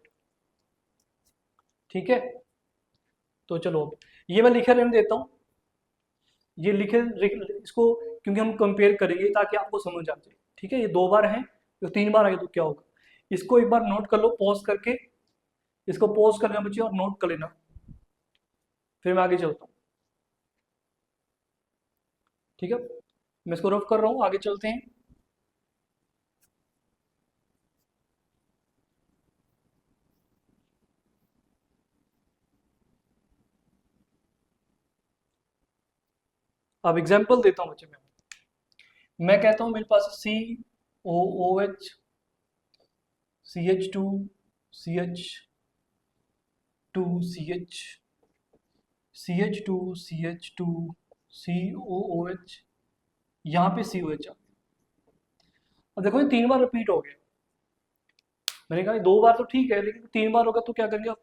ठीक है। तो चलो, ये मैं लिखे रहने देता हूँ, ये लिखे, इसको क्योंकि हम कंपेयर करेंगे ताकि आपको समझ आ जाए। ठीक है, ये 2 बार है, तो 3 बार आगे तो क्या होगा। इसको एक बार नोट कर लो पॉज करके, इसको पॉज कर लेना बच्चे और नोट कर लेना, फिर मैं आगे चलता हूँ। ठीक है, मैं इसको रफ कर रहा हूँ, आगे चलते हैं। अब एग्जाम्पल देता हूँ बच्चे, मैं कहता हूँ मेरे पास COOH, CH2, CH2, CH2, CH2, COOH, यहाँ पे COH आ गया। अब देखो ये 3 बार रिपीट हो गया। मैंने कहा 2 बार तो ठीक है, लेकिन 3 बार होगा तो क्या करेंगे अब।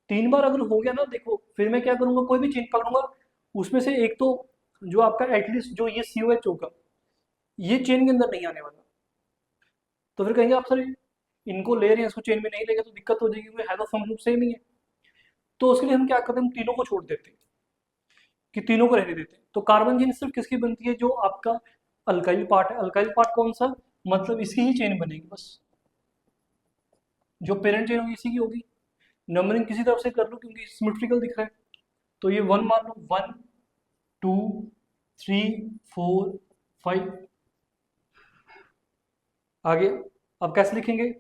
3 बार अगर हो गया ना, देखो फिर मैं क्या करूंगा, कोई भी चेन पकड़ूंगा, उसमें से एक तो जो आपका एटलीस्ट जो ये COH होगा, ये चेन के अंदर नहीं आने वाला। तो फिर कहेंगे आप सर इनको ले रहे हैं, इसको चेन में नहीं लेंगे तो दिक्कत हो जाएगी, क्योंकि है तो फंक्शन सेम ही है। तो उसके लिए हम क्या करते हैं, हम तीनों को छोड़ देते हैं, कि तीनों को रहने देते हैं। तो कार्बन चेन सिर्फ किसकी बनती है, जो आपका अल्काइल पार्ट है। अल्काइल पार्ट कौन सा, मतलब इसकी ही चेन बनेगी बस, जो पेरेंट चेन होगी इसी की होगी। नंबरिंग किसी तरफ से कर लो क्योंकि सिमेट्रिकल दिख रहा है, तो ये 1 मान लो, 1 2 3 4 5। आगे अब कैसे लिखेंगे,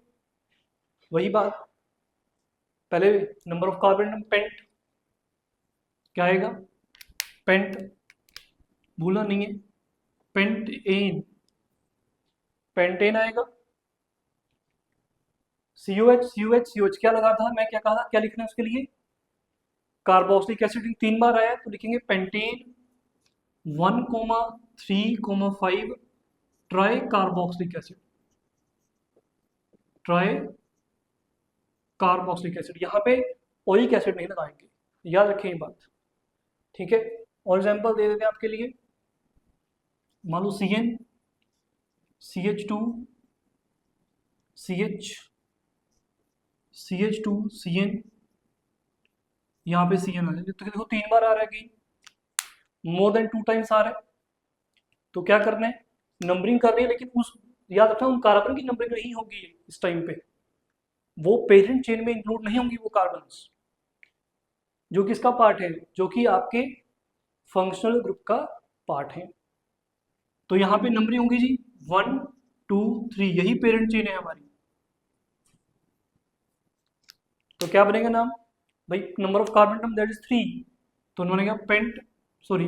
वही बात, पहले नंबर ऑफ कार्बन पेंट क्या आएगा, पेंट भूलना नहीं है, पेंटेन, पेंटेन आएगा। COH क्या लगा था, मैं क्या कहा था, क्या लिखना है उसके लिए, कार्बोक्सिलिक एसिड 3 बार आया तो लिखेंगे pentane 1,3,5 try carboxylic acid, try carboxylic acid. यहाँ पे ओइक एसिड नहीं लगाएंगे, याद रखें ये बात। ठीक है, और एग्जाम्पल दे देते हैं आपके लिए, मान लो CN, CH2, CH, CH2, CN, यहाँ पे CN आ जाए, तो देखो 3 बार आ रहा है कि मोर देन 2 टाइम्स आ रहा है। तो क्या करना है, नंबरिंग करनी है, लेकिन उस याद रखना उन कार्बन की नंबरिंग नहीं होगी इस टाइम पे, वो पेरेंट चेन में इंक्लूड नहीं होंगी वो कार्बन, जो किसका पार्ट है, जो कि आपके फंक्शनल ग्रुप का पार्ट है। तो यहाँ पे नंबरिंग होगी जी 1 2 3, यही पेरेंट चेन है हमारी। तो क्या बनेगा नाम भाई, number of carbon atom that is 3, तो उन्होंने कहा पेंट, सॉरी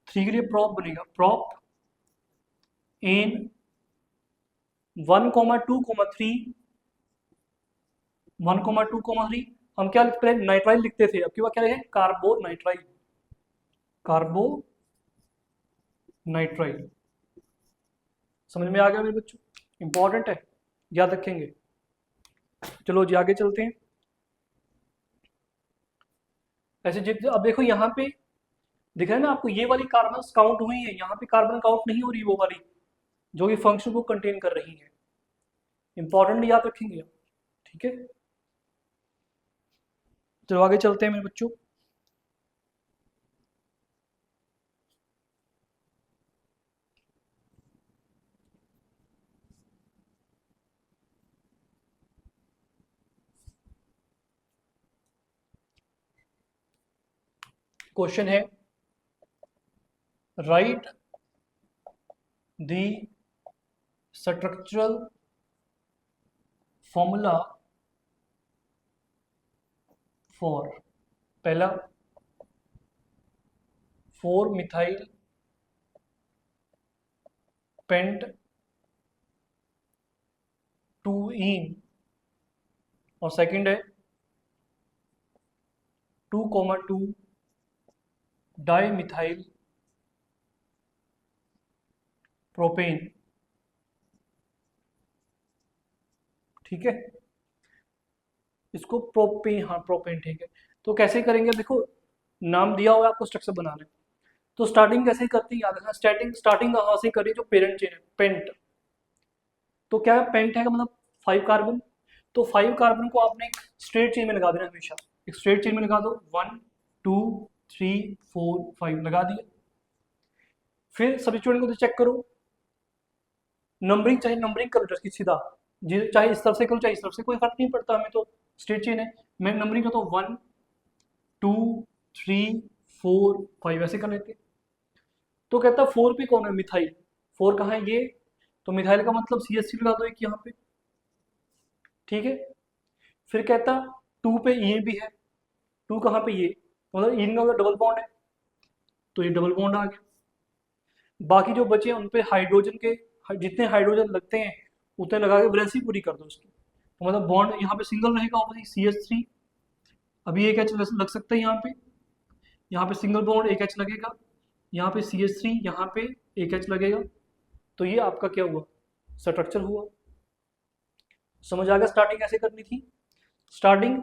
3 के लिए प्रॉप बनेगा, प्रॉप एन 1,2,3, 1,2,3। हम क्या लिखते हैं, नाइट्राइल लिखते थे, अब की बार क्या लिखें, कार्बो नाइट्राइल, कार्बो नाइट्राइल। समझ में आ गया मेरे बच्चों, इंपॉर्टेंट है, याद रखेंगे। चलो जी आगे चलते हैं। ऐसे जितने, अब देखो यहाँ पे दिख रहा है ना आपको, ये वाली कार्बन काउंट हुई है, यहाँ पे कार्बन काउंट नहीं हो रही वो वाली, जो कि फंक्शन को कंटेन कर रही है। इंपॉर्टेंट याद रखेंगे आप, ठीक है। चलो आगे चलते हैं मेरे बच्चों। क्वेश्चन है, right the structural formula for, पहला 4 मिथाइल पेंट 2 इन, और सेकंड है 2,2 डाई मिथाइल प्रोपेन। ठीक है, इसको प्रोपेन, हाँ प्रोपेन, ठीक है। तो कैसे करेंगे, देखो नाम दिया हुआ है आपको, स्ट्रक्चर बनाना है, तो स्टार्टिंग कैसे करते हैं याद रखना, स्टार्टिंग कहाँ से करें, जो पेरेंट चेन है पेंट। तो क्या है, पेंट है का मतलब 5 कार्बन, तो 5 कार्बन को आपने एक स्ट्रेट चेन में लगा देना हमेशा, एक स्ट्रेट चेन में लगा दो, 1 2 3 4 5 लगा दिया। फिर सब्स्टिट्यूएंट को चेक करो, नंबरिंग चाहे नंबरिंग करो जस्ट की सीधा, चाहे इस तरफ से करो चाहे इस तरफ से, कोई फर्क नहीं पड़ता, हमें तो स्ट्रेट चेन है। मैं नंबरिंग करता हूँ 1 2 3 4 5 ऐसे कर लेते। तो कहता 4 पे कौन है, मिथाइल। 4 कहाँ है, ये। तो मिथाइल का मतलब CH3 लगा दो एक यहाँ पे, ठीक है। फिर कहता 2 पे ये भी है, 2 कहाँ पे, ये, मतलब इन का डबल बॉन्ड है, तो ये डबल बॉन्ड आ गया। बाकी जो बचे हैं उन पे हाइड्रोजन के जितने हाइड्रोजन लगते हैं उतने लगा के वैलेंसी पूरी कर दो उसकी, तो मतलब बॉन्ड यहाँ पे सिंगल रहेगा ऑब्वियसली CH3। अभी एक एच लग सकता है यहाँ पे सिंगल बॉन्ड एक एच लगेगा, यहाँ पे CH3, यहाँ पे एक एच लगेगा। तो ये आपका क्या हुआ, स्ट्रक्चर हुआ। समझ आ गया स्टार्टिंग कैसे करनी थी। स्टार्टिंग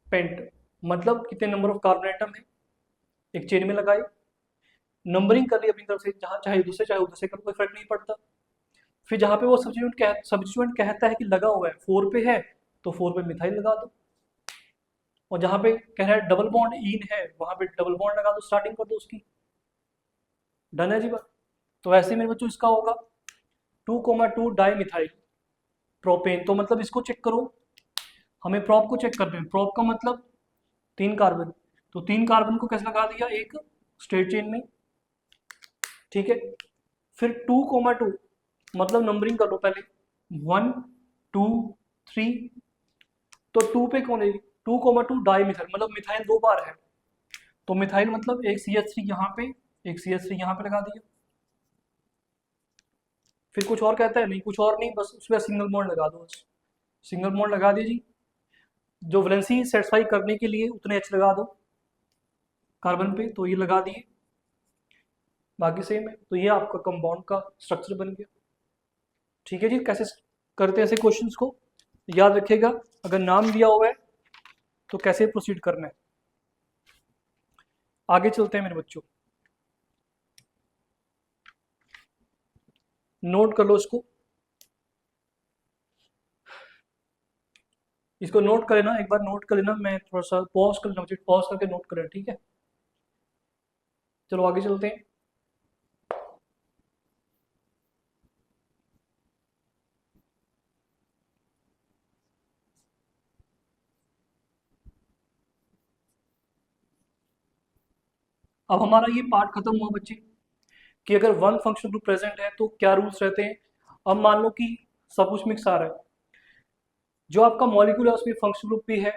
पेंट मतलब कितने नंबर ऑफ कार्बन एटम है, एक चेन में लगाए, नंबरिंग कर ली अपनी तरफ से, जहाँ चाहे उधर से करो, कोई फर्क नहीं पड़ता। फिर जहाँ पे वो सब्स्टिट्यूएंट कहता है कि लगा हुआ है 4 पे है, तो 4 पे मिथाइल लगा दो, और जहाँ पे कह रहा है डबल बॉन्ड इन है वहाँ पे डबल बॉन्ड लगा दो, स्टार्टिंग कर दो उसकी। डन है जी बात। तो वैसे मेरे बच्चों इसका होगा 2,2 डाई मिथाइल प्रोपेन। तो मतलब इसको चेक करो, हमें प्रोप को चेक करते हैं। प्रोप का मतलब 3 कार्बन, तो 3 कार्बन को कैसे लगा दिया, एक स्ट्रेट चेन में, ठीक है। फिर 2,2 मतलब नंबरिंग कर लो पहले, 1 2 3, तो 2 पे कौन है, 2,2 डाई मिथाइल, मतलब मिथाइल 2 बार है, तो मिथाइल मतलब एक CH3 यहाँ पे, एक CH3 यहाँ पे लगा दिया। फिर कुछ और कहता है, नहीं कुछ और नहीं, बस उसमें सिंगल बॉन्ड लगा दो, बस सिंगल बॉन्ड लगा दीजिए। जो वैलेंसी सेटिस्फाई करने के लिए उतने एच लगा दो कार्बन पे, तो ये लगा दिए, बाकी सेम है। तो ये आपका कंपाउंड का स्ट्रक्चर बन गया, ठीक है जी। कैसे करते हैं ऐसे क्वेश्चंस को, याद रखिएगा, अगर नाम दिया हुआ है तो कैसे प्रोसीड करना है। आगे चलते हैं मेरे बच्चों, नोट कर लो इसको नोट कर लेना, एक बार नोट कर लेना, मैं थोड़ा सा पॉज कर लेना, पॉज करके नोट कर लेना, ठीक है। चलो आगे चलते हैं। अब हमारा ये पार्ट खत्म हुआ बच्चे, कि अगर वन फंक्शनल ग्रुप प्रेजेंट है तो क्या रूल्स रहते हैं। अब मान लो कि सब कुछ मिक्स आ रहा है, जो आपका मॉलिक्यूल है उसमें फंक्शनल ग्रुप भी है,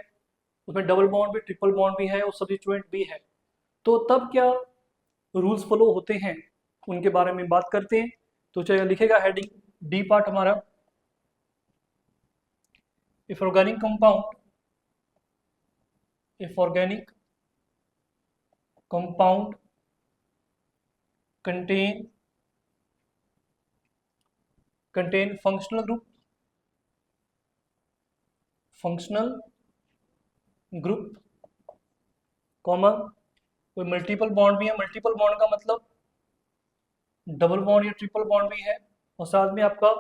उसमें डबल बॉन्ड भी, ट्रिपल बॉन्ड भी है और सब्स्टिट्यूएंट भी है, तो तब क्या रूल्स फॉलो होते हैं उनके बारे में बात करते हैं। तो चलिए लिखेगा हेडिंग डी पार्ट हमारा, if organic compound, if organic compound contain functional group comma, कोई मल्टीपल बॉन्ड भी है, मल्टीपल बॉन्ड का मतलब डबल बॉन्ड या ट्रिपल बॉन्ड भी है, और साथ में आपका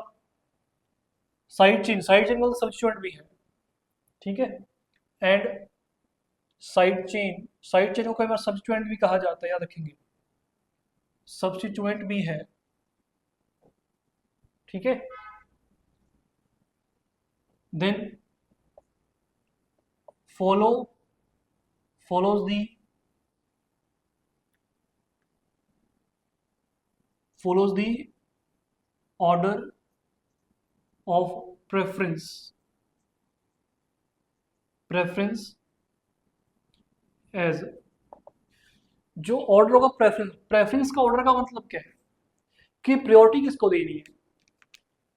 साइड चेन मतलब सब्स्टिट्यूएंट भी है, ठीक है। एंड साइड चेन को कई बार सब्स्टिट्यूएंट भी कहा जाता है, याद रखेंगे, सब्स्टिट्यूएंट भी है, ठीक है। Then follows the order of preference as, जो ऑर्डर होगा प्रेफरेंस का ऑर्डर का मतलब क्या है, कि प्रायोरिटी किसको देनी है,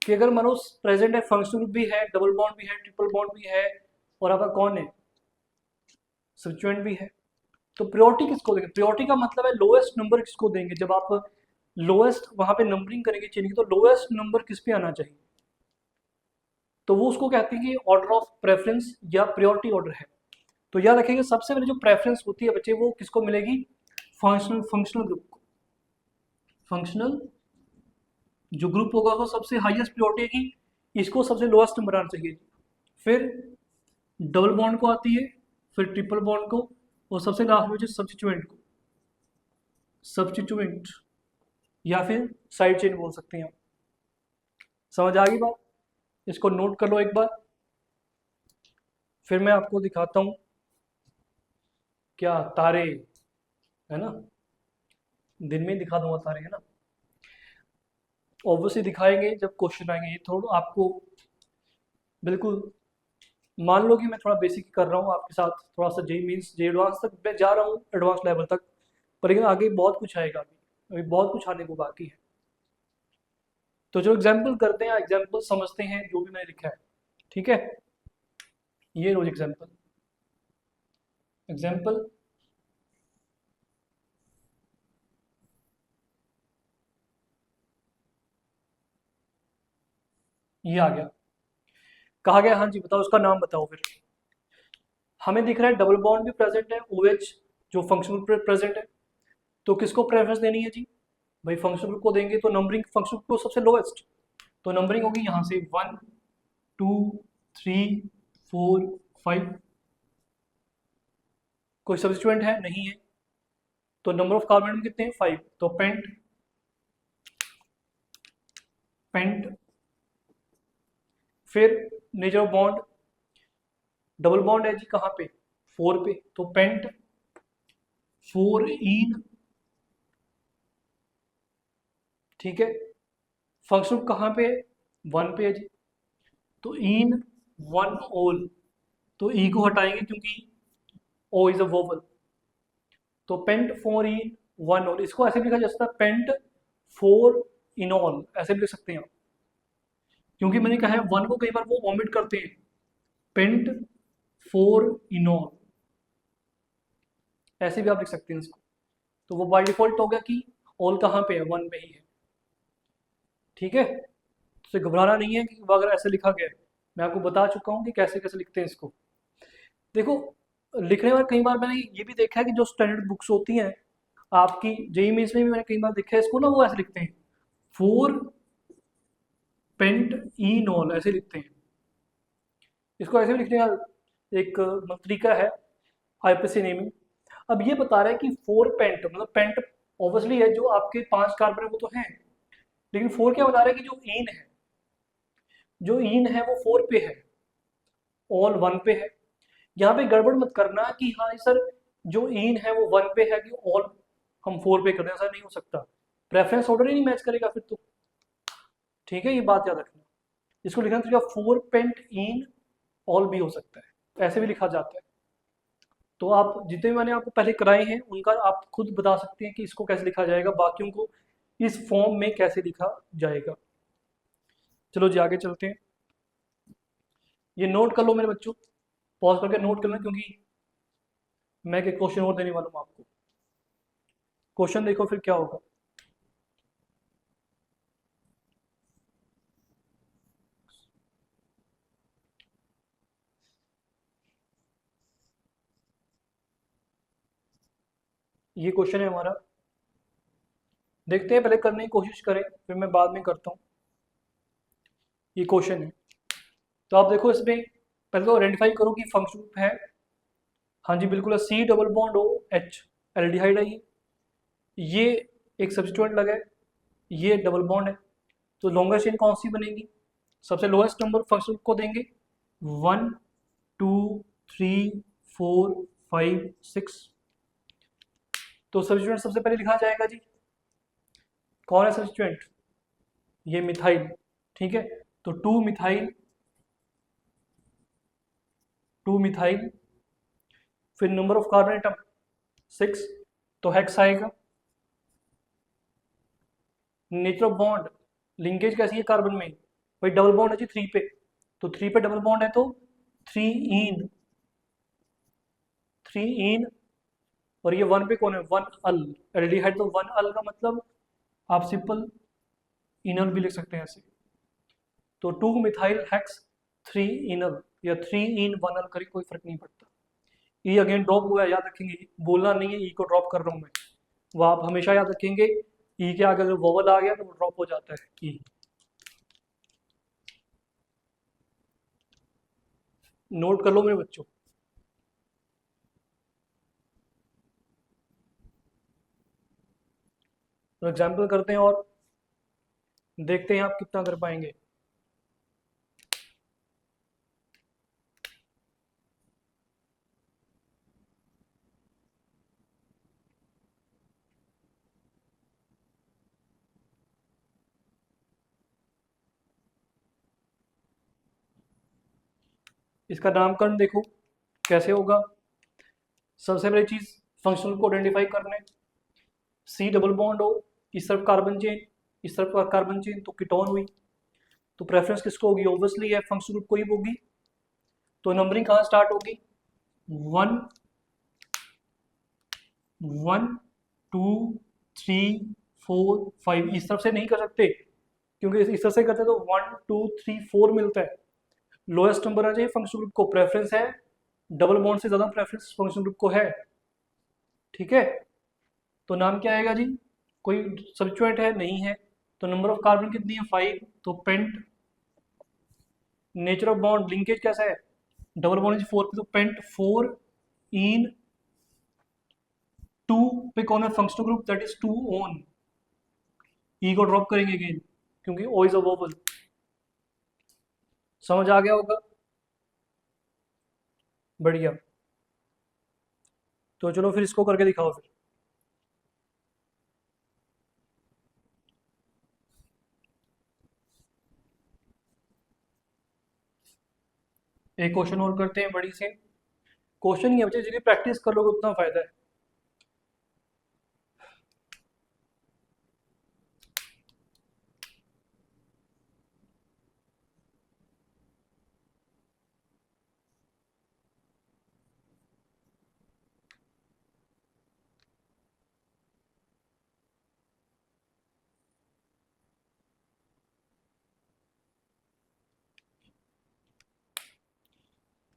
कि अगर मानो प्रेजेंट है, फंक्शनल ग्रुप भी है, डबल बॉन्ड भी है, ट्रिपल बॉन्ड भी है, और आपका कौन है, सब्स्टिट्यूएंट भी है, तो प्रायोरिटी किसको देंगे। प्रायोरिटी का मतलब है लोएस्ट नंबर किसको देंगे, जब आप लोएस्ट वहां पे नंबरिंग करेंगे चेन की, तो लोएस्ट नंबर किस पे आना चाहिए, तो वो उसको कहते हैं कि ऑर्डर ऑफ प्रेफरेंस या प्रायोरिटी ऑर्डर है। तो याद रखेंगे सबसे पहले जो प्रेफरेंस होती है बच्चे, वो किसको मिलेगी, फंक्शनल ग्रुप को। फंक्शनल जो ग्रुप होगा वो सबसे हाईएस्ट प्रायोरिटी है कि इसको सबसे लोएस्ट नंबर आना चाहिए, फिर डबल बॉन्ड को आती है, फिर ट्रिपल बॉन्ड को, और सबसे लास्ट में सब्स्टिट्यूएंट को। सब्स्टिट्यूएंट या फिर साइड चेन बोल सकते हैं आप। समझ आ गई बात? इसको नोट कर लो एक बार, फिर मैं आपको दिखाता हूँ क्या तारे, है ना, दिन में ही दिखा दूंगा तारे, है ना। ऑब्वियसली दिखाएंगे जब क्वेश्चन आएंगे। ये थोड़ा आपको बिल्कुल, मान लो कि मैं थोड़ा बेसिक कर रहा हूँ आपके साथ, थोड़ा सा जेई मीन्स जे एडवांस तक मैं जा रहा हूँ, एडवांस लेवल तक, पर लेकिन आगे बहुत कुछ आएगा, अभी अभी बहुत कुछ आने को बाकी है। तो जो एग्जाम्पल करते हैं, एग्जाम्पल समझते हैं जो भी मैंने लिखा है, ठीक है। ये रोज एग्जाम्पल, एग्जाम्पल ये आ गया, कहा गया, हाँ जी बताओ उसका नाम बताओ फिर। हमें दिख रहा है डबल बॉन्ड भी प्रेजेंट है, OH जो फंक्शनल ग्रुप प्रेजेंट है, तो किसको प्रेफरेंस देनी है जी? भाई फंक्शनल ग्रुप को देंगे तो नंबरिंग फंक्शनल ग्रुप को सबसे लोएस्ट, तो नंबरिंग होगी यहाँ से 1 2 3 4 5। कोई सब्स्टिट्यूएंट है नहीं है, तो नंबर ऑफ कार्बन कितने हैं? 5। तो पेंट, पेंट। फिर nature of bond, double bond है जी कहाँ पे? 4 पे, तो पेंट 4 इन, ठीक है। फंक्शन कहाँ पे है? 1 पे है जी, तो इन 1 ऑल, तो ई को हटाएंगे क्योंकि ओ इज अ वोवल, तो पेंट 4 इन 1 ऑल। इसको ऐसे भी लिखा जा सकता है पेंट 4 इन ऑल, ऐसे भी लिख सकते हैं आप, क्योंकि मैंने कहा है 1 को कई बार वो ओमिट करते हैं, पेंट 4 इन ऑल, ऐसे भी आप लिख सकते हैं इसको। तो वो बाय डिफॉल्ट हो गया कि ऑल कहाँ पे है? 1 पे ही है, ठीक है। तो घबराना नहीं है कि वो अगर ऐसे लिखा गया है, मैं आपको बता चुका हूँ कि कैसे कैसे लिखते हैं इसको। देखो, लिखने में कई बार मैंने ये भी देखा है कि जो स्टैंडर्ड बुक्स होती हैं आपकी, जेई मेंस में भी मैंने कई बार देखा है इसको ना, वो ऐसे लिखते हैं 4 पेंट ई नॉल, ऐसे लिखते हैं। इसको ऐसे भी लिखने का एक तरीका है, आईपीसी नेमिंग। अब ये बता रहा है कि 4 पेंट, मतलब पेंट ऑब्वियसली है, जो आपके 5 कार्बन है वो तो है, लेकिन 4 क्या बता रहा है कि जो इन है, जो इन है वो 4 पे है, ऑल 1 पे है। यहाँ पे गड़बड़ मत करना कि हाँ सर जो इन है वो 1 पे है कि ऑल हम 4 पे कर दें, ऐसा नहीं हो सकता, प्रेफरेंस ऑर्डर ही नहीं मैच करेगा फिर तो, ठीक है, ये बात याद रखना। इसको लिखना तो 4 पेंट इन ऑल भी हो सकता है, ऐसे भी लिखा जाता है। तो आप जितने भी मैंने आपको पहले कराए हैं उनका आप खुद बता सकते हैं कि इसको कैसे लिखा जाएगा, बाकियों को इस फॉर्म में कैसे लिखा जाएगा। चलो जी आगे चलते हैं। ये नोट कर लो मेरे बच्चों, पॉज करके नोट करना, क्योंकि मैं एक क्वेश्चन और देने वाला हूँ आपको। क्वेश्चन देखो फिर क्या होगा। ये क्वेश्चन है हमारा, देखते हैं, पहले करने की कोशिश करें फिर मैं बाद में करता हूँ। ये क्वेश्चन है, तो आप देखो इसमें पहले तो आइडेंटिफाई करो कि फंक्शन ग्रुप है। हाँ जी बिल्कुल है, C double bond O H, aldehyde है ये एक सब्स्टिट्यूएंट लगा है, ये डबल बॉन्ड है, तो लॉन्गेस्ट चेन कौन सी बनेगी? सबसे लोएस्ट नंबर फंक्शन को देंगे, 1 2 3 4 5 6। तो सब्स्टिट्यूएंट सबसे पहले लिखा जाएगा जी, कौन है सब्स्टिट्यूएंट? ये मिथाइल, ठीक है। तो 2 मिथाइल, 2 मिथाइल, फिर नंबर ऑफ कार्बन एटम 6, तो हेक्स आएगा। नेचर ऑफ बॉन्ड, लिंकेज कैसी है कार्बन में? भाई डबल बॉन्ड है जी 3 पे, तो 3 पे डबल बॉन्ड है तो 3 इन, 3 इन, और ये 1 पे कौन है? 1 अल, एल्डिहाइड, तो 1 अल का मतलब आप सिंपल इनल भी लिख सकते हैं ऐसे। तो 2 मिथाइल हेक्स 3 इनल, या 3 इन 1 अल करी, कोई फर्क नहीं पड़ता। ई अगेन ड्रॉप हुआ है, याद रखेंगे, बोलना नहीं है ई को ड्रॉप कर रहा हूँ मैं, वो आप हमेशा याद रखेंगे। ई के आगे अगर वोवल आ गया तो वो ड्रॉप हो जाता है ई। नोट कर लो मेरे बच्चों। तो एग्जाम्पल करते हैं और देखते हैं आप कितना कर पाएंगे। इसका नामकरण देखो कैसे होगा। सबसे पहली चीज फंक्शनल को आइडेंटिफाई करने, सी डबल बॉन्ड हो, इस तरफ कार्बन चेन, इस तरफ कार्बन चेन, तो कीटोन हुई। तो प्रेफरेंस किसको होगी? ऑब्वियसली है फंक्शनल ग्रुप को ही होगी। तो नंबरिंग कहाँ स्टार्ट होगी? 1 1 2 3 4 5। इस तरफ से नहीं कर सकते क्योंकि इस तरफ से करते तो 1 2 3 4 मिलता है। लोएस्ट नंबर आ जाए फंक्शनल ग्रुप को, प्रेफरेंस है डबल बॉन्ड से ज्यादा प्रेफरेंस फंक्शनल ग्रुप को है। ठीक है, तो नाम क्या आएगा जी? कोई सब्स्टिट्यूएंट है? नहीं है। तो नंबर ऑफ कार्बन कितनी है? 5। तो pent. Nature of bond linkage कैसा है? डबल बॉन्ड इज 4 पे, तो पेंट 4 इन 2 पे कौन है functional group? That is 2 one. E को ड्रॉप करेंगे अगेन क्योंकि ओ इज अ वोबल। समझ आ गया होगा? बढ़िया। तो चलो फिर इसको करके दिखाओ फिर। एक क्वेश्चन और करते हैं बड़ी से। क्वेश्चन ही है बच्चे, जितनी प्रैक्टिस कर लोगे उतना फायदा है।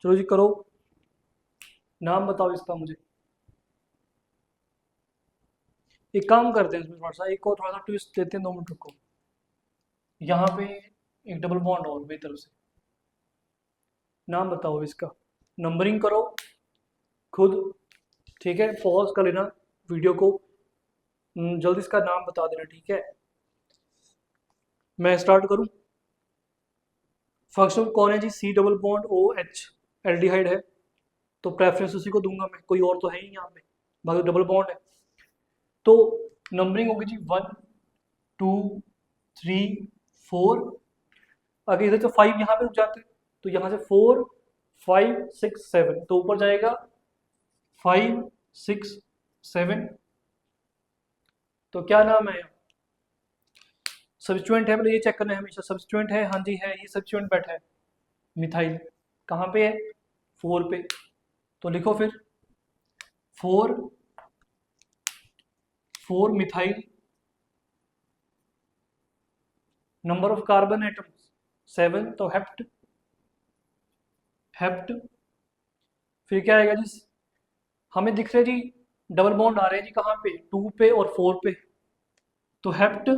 चलो जी करो, नाम बताओ इसका मुझे। एक काम करते हैं इसमें थोड़ा सा, एक और थोड़ा सा ट्विस्ट देते हैं, 2 मिनट रुको। यहाँ पे एक डबल बॉन्ड और मेरी तरफ से। नाम बताओ इसका, नंबरिंग करो खुद। ठीक है, पॉज कर लेना वीडियो को, जल्दी इसका नाम बता देना। ठीक है, मैं स्टार्ट करूं। फंक्शनल कौन है जी? C double bond O H, aldehyde है। तो प्रेफरेंस उसी को दूंगा मैं, कोई और तो है ही यहाँ पे, बाकी डबल बॉन्ड है। तो नंबरिंग होगी जी 1 2 3 4। अगर इधर से 5 यहाँ पे रुक जाते तो यहाँ से 4 5 6 7, तो ऊपर जाएगा 5 6 7। तो क्या नाम है? सब्स्टिट्यूएंट है, मतलब ये चेक करना है हमेशा। सब्स्टिट्यूएंट है? हाँ जी है, ये सब्स्टिट्यूएंट बैठा है मिथाइल। कहाँ पे है? 4 पे। तो लिखो फिर 4 4 methyl. Number of carbon atoms 7, तो हेप्ट। हेप्ट। फिर क्या आएगा जी? हमें दिख रहे जी डबल बॉन्ड आ रहे हैं जी, कहाँ पे? 2 पे और 4 पे। तो हेप्ट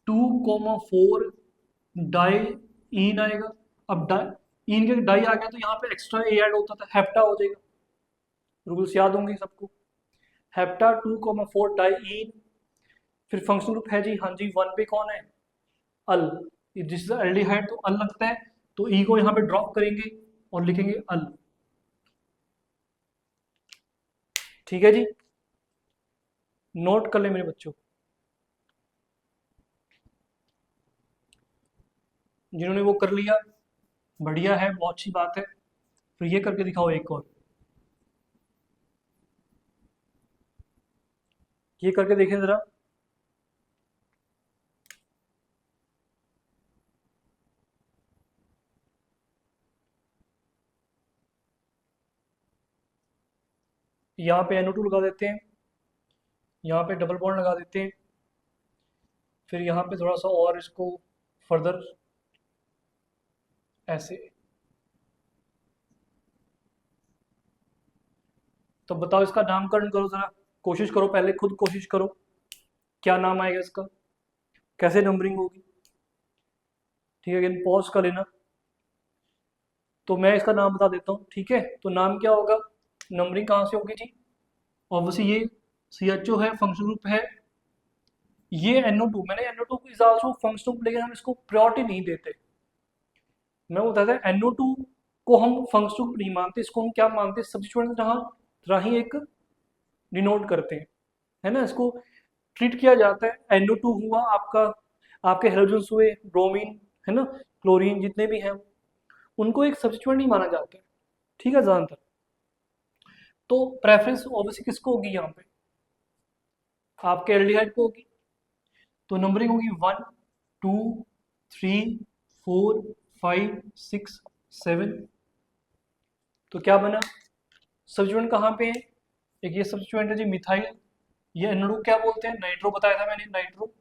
2,4 डाई इन आएगा। अब डाई इन के डाई आ गया तो यहाँ पे एक्स्ट्रा ए ऐड होता था, हेप्टा हो जाएगा। रूल्स याद होंगे सबको। हेप्टा 2,4 डाई इन। फिर फंक्शनल ग्रुप है जी, हाँ जी 1 पे कौन है? अल। जिस एल्डिहाइड तो अल लगता है, तो ई को यहाँ पे ड्रॉप करेंगे और लिखेंगे अल। ठीक है जी, नोट कर ले मेरे बच्चों। जिन्होंने वो कर लिया बढ़िया है, बहुत अच्छी बात है। फिर ये करके दिखाओ एक और। ये करके देखें जरा। यहाँ पे NO2 लगा देते हैं, यहाँ पे डबल बॉन्ड लगा देते हैं। फिर यहाँ पे थोड़ा सा और इसको फर्दर ऐसे। तो बताओ इसका नामकरण करो जरा, कोशिश करो, पहले खुद कोशिश करो क्या नाम आएगा इसका, कैसे नंबरिंग होगी। ठीक है, अगेन पॉज कर लेना। तो मैं इसका नाम बता देता हूँ। ठीक है, तो नाम क्या होगा? नंबरिंग कहाँ से होगी जी? ऑब्वियसली ये CHO है, फंक्शनल ग्रुप है ये NO2, मैंने NO2 is also functional group, लेकिन हम इसको प्रायोरिटी नहीं देते। मैं वो बताता है NO2 को हम फंक्शनल ग्रुप नहीं मानते, इसको हम क्या मानते हैं, सब्स्टिट्यूएंट तरह ही एक डिनोट करते हैं, है ना। इसको ट्रीट किया जाता है, NO2 हुआ आपका, आपके हेलोजन्स हुए, ब्रोमीन, है ना, क्लोरीन, जितने भी हैं उनको एक सब्स्टिट्यूएंट नहीं माना जाता है, ठीक है ज़्यादातर। तो प्रेफरेंस ऑब्वियसली किसको होगी यहाँ पे, आपके एल्डिहाइड को होगी। तो नंबरिंग होगी 1 2 3 4 5 6 7। तो क्या बना, सब्स्टिट्यूएंट कहाँ पे है, एक ये सब्स्टिट्यूएंट है जी मिथाइल, ये NO2 क्या बोलते हैं, नाइट्रो बताया था मैंने, नाइट्रो,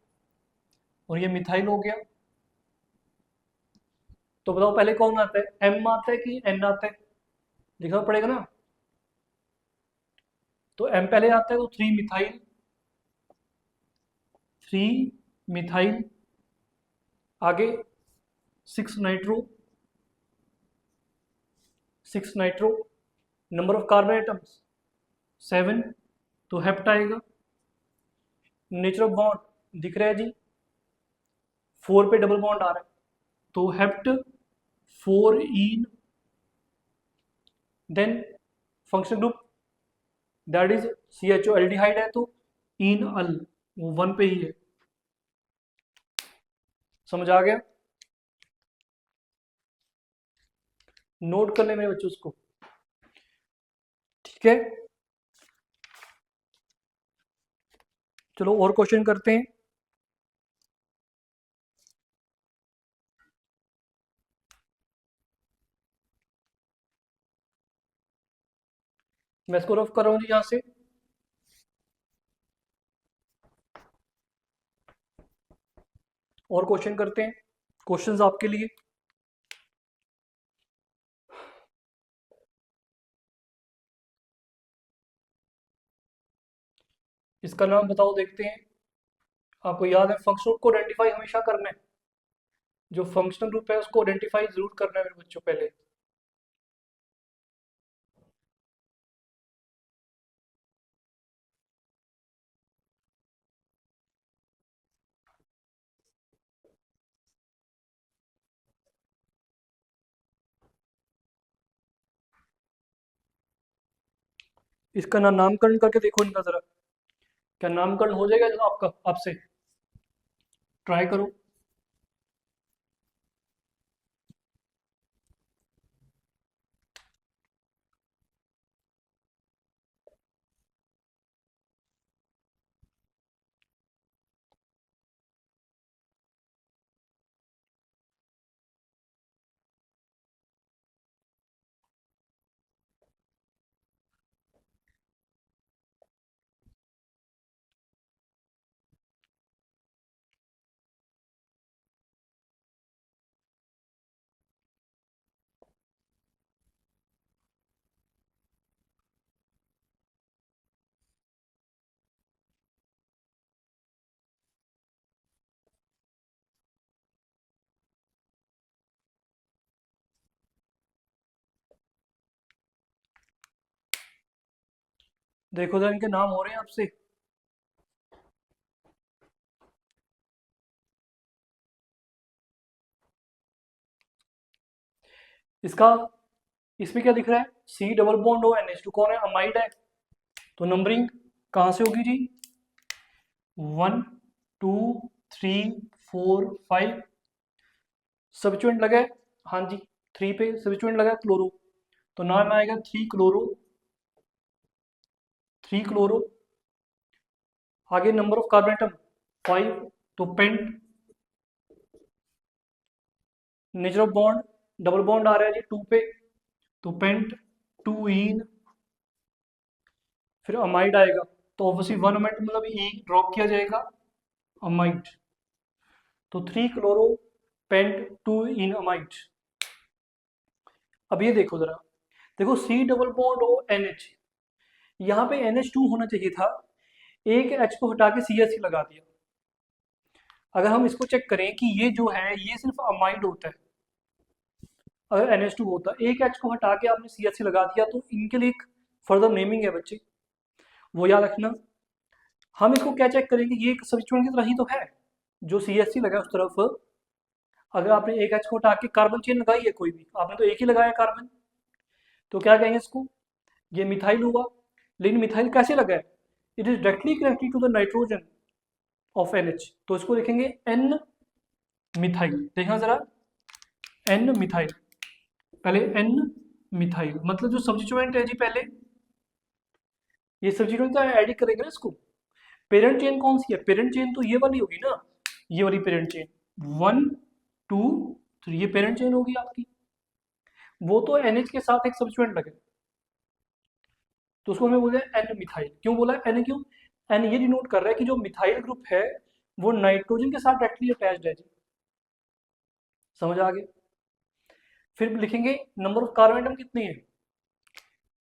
और ये मिथाइल हो गया। तो बताओ पहले कौन आता है, M आता है कि N आता है, लिखना पड़ेगा ना। तो M पहले आता है, तो 3 मिथाइल, 3 मिथाइल, आगे 6 nitro, 6 nitro, number of carbon atoms 7, तो हेप्ट आएगा। नेचर ऑफ बॉन्ड दिख रहा है जी, 4 पे डबल बॉन्ड आ रहा है, तो hept 4 ene, then functional group that is CHO, aldehyde है तो इन अल, वो 1 पे ही है। समझ आ गया, नोट कर ले मेरे बच्चों उसको, ठीक है। चलो और क्वेश्चन करते हैं। मैं इसको रफ कर रहा हूँ जी यहाँ से। और क्वेश्चन करते हैं, क्वेश्चंस आपके लिए। इसका नाम बताओ, देखते हैं। आपको याद है फंक्शनल को आइडेंटिफाई हमेशा करना है, जो फंक्शनल ग्रुप है उसको आइडेंटिफाई जरूर करना है मेरे बच्चों पहले। इसका नामकरण करके देखो इनका जरा, क्या नामकरण हो जाएगा जो आपका, आपसे ट्राई करो। देखो जरा इनके नाम हो रहे हैं आपसे। इसका, इसमें क्या दिख रहा है, C डबल बॉन्ड हो, NH2 कौन है, अमाइड है। तो नंबरिंग कहाँ से होगी जी, 1 2 3 4 5। सब्स्टिट्यूएंट लगा है, हाँ जी, 3 पे सब्स्टिट्यूएंट लगा है क्लोरो, तो नाम आएगा 3 क्लोरो, 3 क्लोरो। आगे नंबर ऑफ कार्बन एटम 5, तो pent. Nature of bond, double bond आ रहा है जी 2 पे, तो पेंट 2 इन, फिर अमाइड आएगा, तो ऑब्वियसली 1 अमाइड मतलब ई ड्रॉप किया जाएगा, अमाइड, तो 3 क्लोरो पेंट 2 इन अमाइड। अब ये देखो जरा, देखो C डबल बॉन्ड हो NH, यहाँ पे NH2 होना चाहिए था, एक H को हटा के CH लगा दिया। अगर हम इसको चेक करें कि ये जो है ये सिर्फ अमाइड होता है, अगर NH2 होता, एक H को हटा के आपने CH लगा दिया, तो इनके लिए एक फर्दर नेमिंग है बच्चे, वो याद रखना। हम इसको क्या चेक करेंगे, ये एक सब्स्टिट्यूएंट की तरह ही तो है, जो CH3 लगा है उस तरफ। अगर आपने एक H को हटा के कार्बन चेन लगाई है कोई भी, आपने तो एक ही लगाया कार्बन, तो क्या कहेंगे इसको, ये मिथाइल हुआ। लेकिन मिथाइल कैसे लगा है, it is directly connected to the nitrogen of NH, तो इसको लिखेंगे N मिथाइल। देखना जरा, N मिथाइल, पहले N मिथाइल, मतलब जो सब्स्टिट्यूएंट है जी पहले, ये सब्स्टिट्यूएंट का ऐड ही करेंगे ना इसको। पेरेंट चेन कौन सी है, पेरेंट चेन तो ये वाली होगी ना, ये वाली पेरेंट चेन 1 2 3, ये पेरेंट चेन होगी आपकी। वो तो NH के साथ एक सब्स्टिट्यूएंट लगे, तो उसको हमें बोलते हैं एन मिथाइल। क्यों बोला एन, क्यों एन, ये डिनोट कर रहा है कि जो मिथाइल ग्रुप है वो नाइट्रोजन के साथ डायरेक्टली अटैच्ड है जी। समझ आ गए। फिर लिखेंगे नंबर ऑफ कार्बन एटम कितने हैं,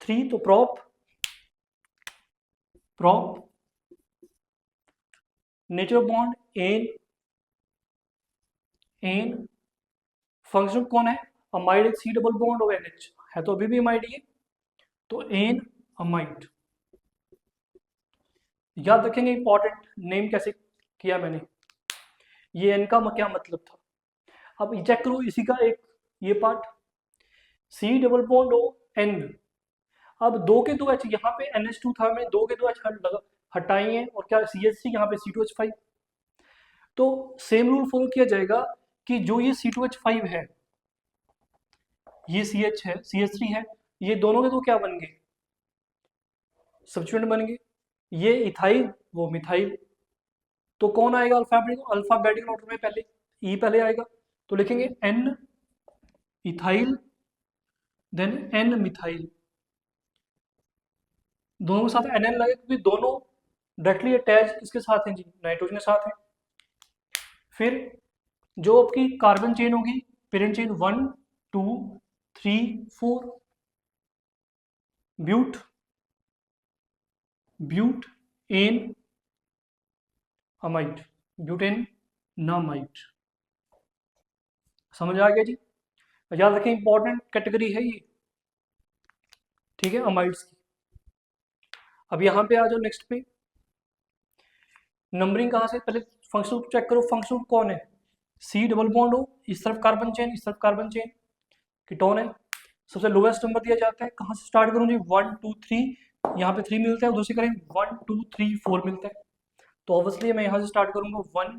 3, तो prop prop nature of bond ane ane, function कौन है, अमाइड, एक सी डबल बॉन्ड और NH है, तो अभी भी अमाइड ये, तो एन अमाइड। याद रखेंगे, इंपॉर्टेंट नेम कैसे किया मैंने, ये एन का क्या मतलब था। अब चेक करो इसी का एक ये part, C double bond O N. अब दो के दो एच, यहाँ पे NH2 था, मैं दो के दो एच हटाई हैं, और क्या CH3, यहाँ पे C2H5। तो सेम रूल फॉलो किया जाएगा कि जो ये C2H5 है, ये CH है, CH3 है, ये दोनों के दो क्या बन गए, सब्स्टिट्यूएंट बन गए। ये इथाइल, वो मिथाइल, तो कौन आएगा अल्फाबेटिकल ऑर्डर में, पहले ई पहले आएगा, तो लिखेंगे N ethyl then N methyl. दोनों के साथ NN लगे क्योंकि दोनों डायरेक्टली अटैच इसके साथ हैं जी, नाइट्रोजन के साथ है। फिर जो आपकी कार्बन चेन होगी, parent chain 1 2 3 4, but but ane amide, butanamide. समझ आ गया जी। याद रखें इंपॉर्टेंट कैटेगरी है ये, ठीक है, अमाइड्स की। अब यहाँ पे आ जाओ नेक्स्ट पे, नंबरिंग कहाँ से, पहले फंक्शनल ग्रुप चेक करो, फंक्शनल ग्रुप कौन है, सी डबल बॉन्ड हो, इस तरफ कार्बन चेन, इस तरफ कार्बन चेन, कीटोन है, सबसे लोवेस्ट नंबर दिया जाता है। कहाँ से स्टार्ट करूँ जी, 1 2 3, यहाँ पे 3 मिलता है, उधर से करें 1 2 3 4 मिलता है, तो ऑब्वियसली मैं यहाँ से स्टार्ट करूंगा 1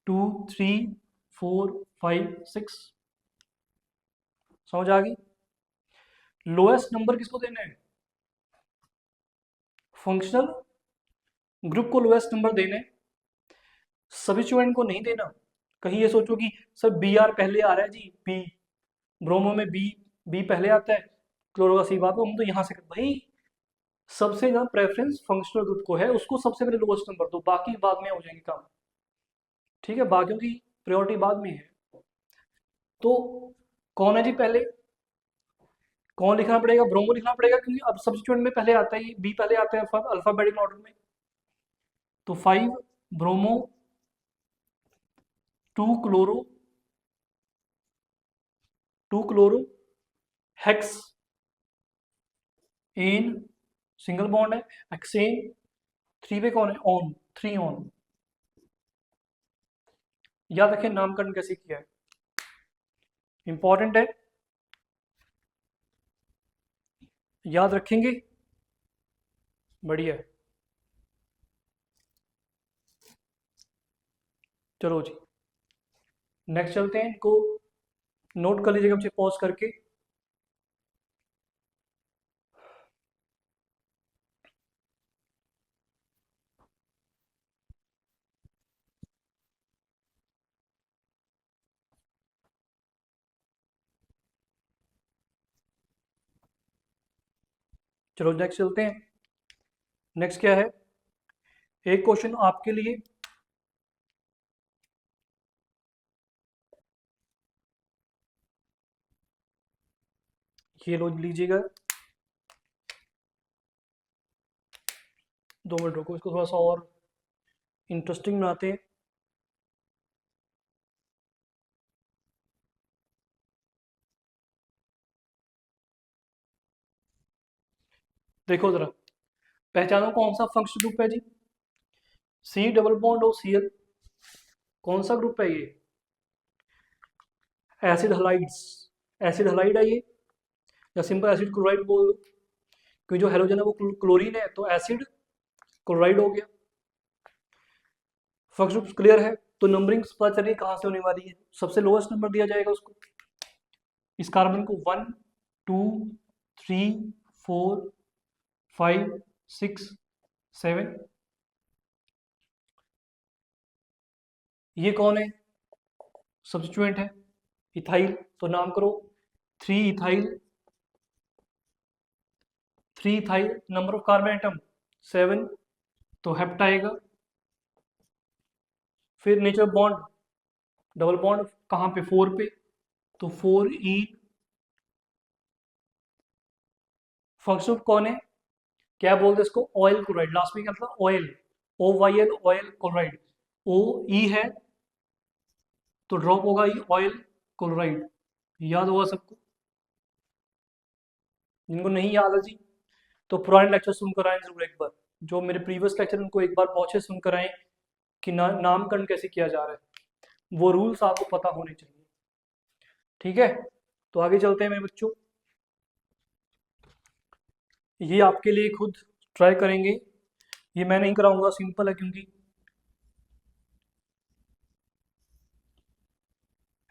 2 3 4 5 6। समझ आ गई। लोएस्ट नंबर किसको देना है, फंक्शनल ग्रुप को लोएस्ट नंबर देना है, सब्स्टिट्यूएंट को नहीं देना। कहीं ये सोचो कि सर Br पहले आ रहा है जी, बी ब्रोमो में बी पहले आता है, क्लोरो का सी बाद में, हम तो यहाँ से भाई सबसे ज्यादा प्रेफरेंस फंक्शनल ग्रुप को है, उसको सबसे पहले लोएस्ट नंबर दो, बाकी बाद में हो जाएंगे काम, ठीक है, बाकियों की प्रायोरिटी बाद में है। तो कौन है जी पहले, कौन लिखना पड़ेगा, ब्रोमो लिखना पड़ेगा, क्योंकि अब सब्स्टिट्यूएंट में पहले आता है, बी पहले आता है अल्फाबेटिकल ऑर्डर में, तो 5 bromo 2 chloro 2 chloro hex ane, single bond है, एक्सेन 3 पे कौन है, ऑन 3 ऑन। याद रखें नामकरण कैसे किया है, इंपॉर्टेंट है, याद रखेंगे, बढ़िया है। चलो जी नेक्स्ट चलते हैं, इनको नोट कर लीजिएगा मुझे पॉज करके। चलो नेक्स्ट चलते हैं। नेक्स्ट क्या है, एक क्वेश्चन आपके लिए, ये लो लीजिएगा, 2 मिनट रुको, इसको थोड़ा सा और इंटरेस्टिंग बनाते हैं। देखो जरा, पहचानो कौन सा फंक्शनल ग्रुप है जी, C double bond O C L, कौन सा ग्रुप है ये? एसिड हलाइड्स, एसिड हलाइड है ये, या सिंपल एसिड क्लोराइड बोल दो, क्योंकि जो हेलोजन है वो क्लोरीन है, तो एसिड क्लोराइड हो गया। फर्स्ट ग्रुप क्लियर है, तो नंबरिंग पता चलिए कहाँ से होने वाली है। सबसे लोएस्ट नंबर दिया जाएगा उसको, इस कार्बन को 1 2 3 4 5 6 7। ये कौन है? सब्स्टिट्यूएंट है इथाइल, तो नाम करो 3 ethyl, 3 ethyl, number of carbon atom 7, तो हेप्ट आएगा। फिर नेचर बॉन्ड, डबल बॉन्ड कहाँ पे? 4 पे, तो 4 ई। फर्स्ट ग्रुप कौन है? क्या बोलते हैं इसको? ऑयल क्लोराइड, लास्ट में क्या था? Oyl, O Y L, oyl chloride. O E है तो ड्रॉप होगा ई, ऑयल क्लोराइड। याद होगा सबको, जिनको नहीं याद है जी तो पुराने लेक्चर सुनकर आए जरूर एक बार, जो मेरे प्रीवियस लेक्चर उनको एक बार पहुंचे सुनकर आए कि नामकरण कैसे किया जा रहा है, वो रूल्स आपको पता होने चाहिए। ठीक है, तो आगे चलते हैं मेरे बच्चों। ये आपके लिए खुद ट्राई करेंगे, ये मैं नहीं कराऊंगा, सिंपल है, क्योंकि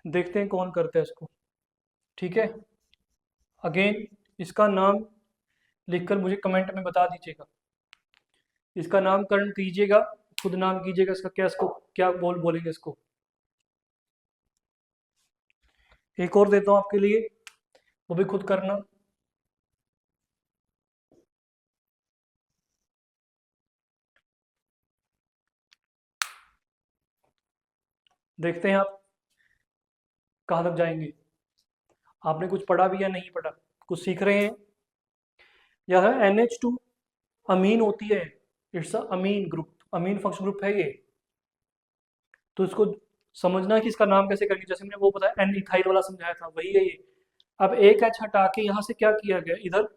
देखते हैं कौन करता है इसको। ठीक है, अगेन इसका नाम लिखकर मुझे कमेंट में बता दीजिएगा, इसका नामकरण कीजिएगा, खुद नाम कीजिएगा इसका, क्या इसको क्या बोलेंगे इसको। एक और देता हूं आपके लिए, वो भी खुद करना। देखते हैं आप कहाँ तक जाएंगे, आपने कुछ पढ़ा भी या नहीं पढ़ा, कुछ सीख रहे हैं। यह NH2 अमीन होती है, it's a amine group, amine function group है ये। तो इसको समझना कि इसका नाम कैसे करेंगे, जैसे मैंने वो बताया एन इथाइल वाला समझाया था, वही है ये। अब एक एच हटा के यहाँ से क्या किया गया, इधर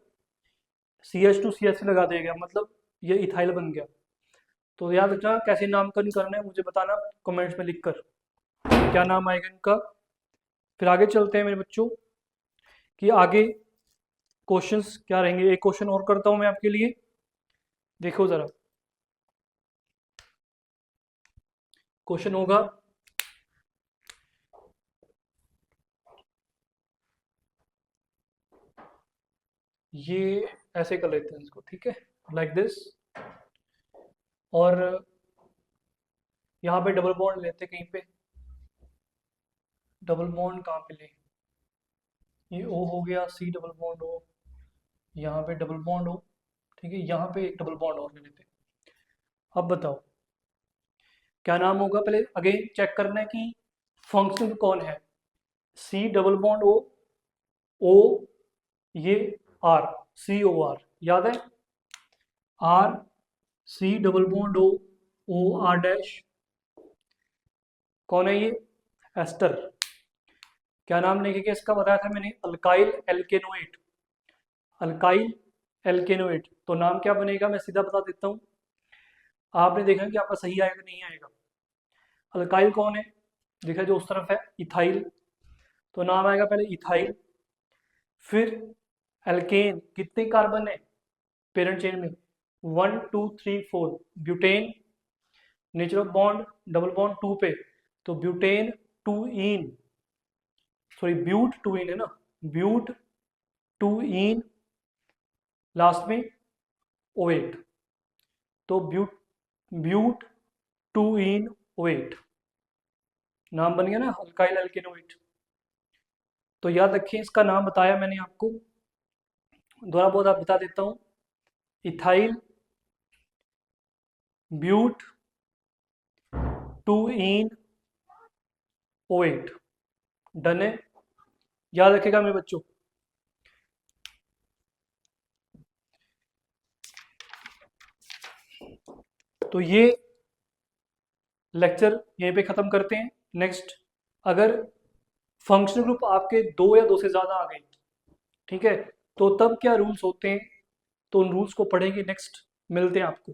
CH2 CH लगा दिया गया, मतलब ये इथाइल बन गया। तो याद रखना कैसे नामकरण करना है, मुझे बताना कमेंट्स में लिखकर क्या नाम आएगा इनका। फिर आगे चलते हैं मेरे बच्चों कि आगे क्वेश्चंस क्या रहेंगे। एक क्वेश्चन और करता हूं मैं आपके लिए, देखो जरा। क्वेश्चन होगा, ये ऐसे कर लेते हैं इसको, ठीक है, लाइक दिस। और यहाँ पे डबल बॉन्ड लेते हैं कहीं पे, डबल बॉन्ड कहाँ पे ले, ये O हो गया, C डबल बॉन्ड O, यहाँ पे डबल बॉन्ड O, ठीक है, यहाँ पे एक डबल बॉन्ड और ले लेते हैं। अब बताओ क्या नाम होगा, पहले अगेन चेक करना है कि फंक्शन कौन है। C double bond O, O ये R, COR, याद है, R C double bond O, OR dash, कौन है ये? एस्टर। क्या नाम लिखेंगे इसका, बताया था मैंने, अल्काइल एल्केनोएट, अल्काइल एल्केनोएट। तो नाम क्या बनेगा, मैं सीधा बता देता हूँ, आपने देखा कि आपका सही आएगा नहीं आएगा। अल्काइल कौन है, देखा जो उस तरफ है, इथाइल, तो नाम आएगा पहले इथाइल। फिर एल्केन, कितने कार्बन है पेरेंट चेन में? 1 2 3 4, butane, nature of bond double bond 2 पे, तो ब्यूटेन 2 इन, सॉरी ब्यूट 2 इन है ना, ब्यूट 2 इन, लास्ट में OH, तो ब्यूट 2 इन OH, नाम बन गया ना अल्काइल एल्केनोएट। तो याद रखिए, इसका नाम बताया मैंने आपको, दोबारा बहुत आप बता देता हूँ, ethyl but 2 ene OH, done है, याद रखेगा मेरे बच्चों। तो ये लेक्चर यहीं पे ख़त्म करते हैं। नेक्स्ट, अगर फंक्शनल ग्रुप आपके 2 या 2 से ज़्यादा आ गए, ठीक है, तो तब क्या रूल्स होते हैं, तो उन रूल्स को पढ़ेंगे नेक्स्ट, मिलते हैं आपको।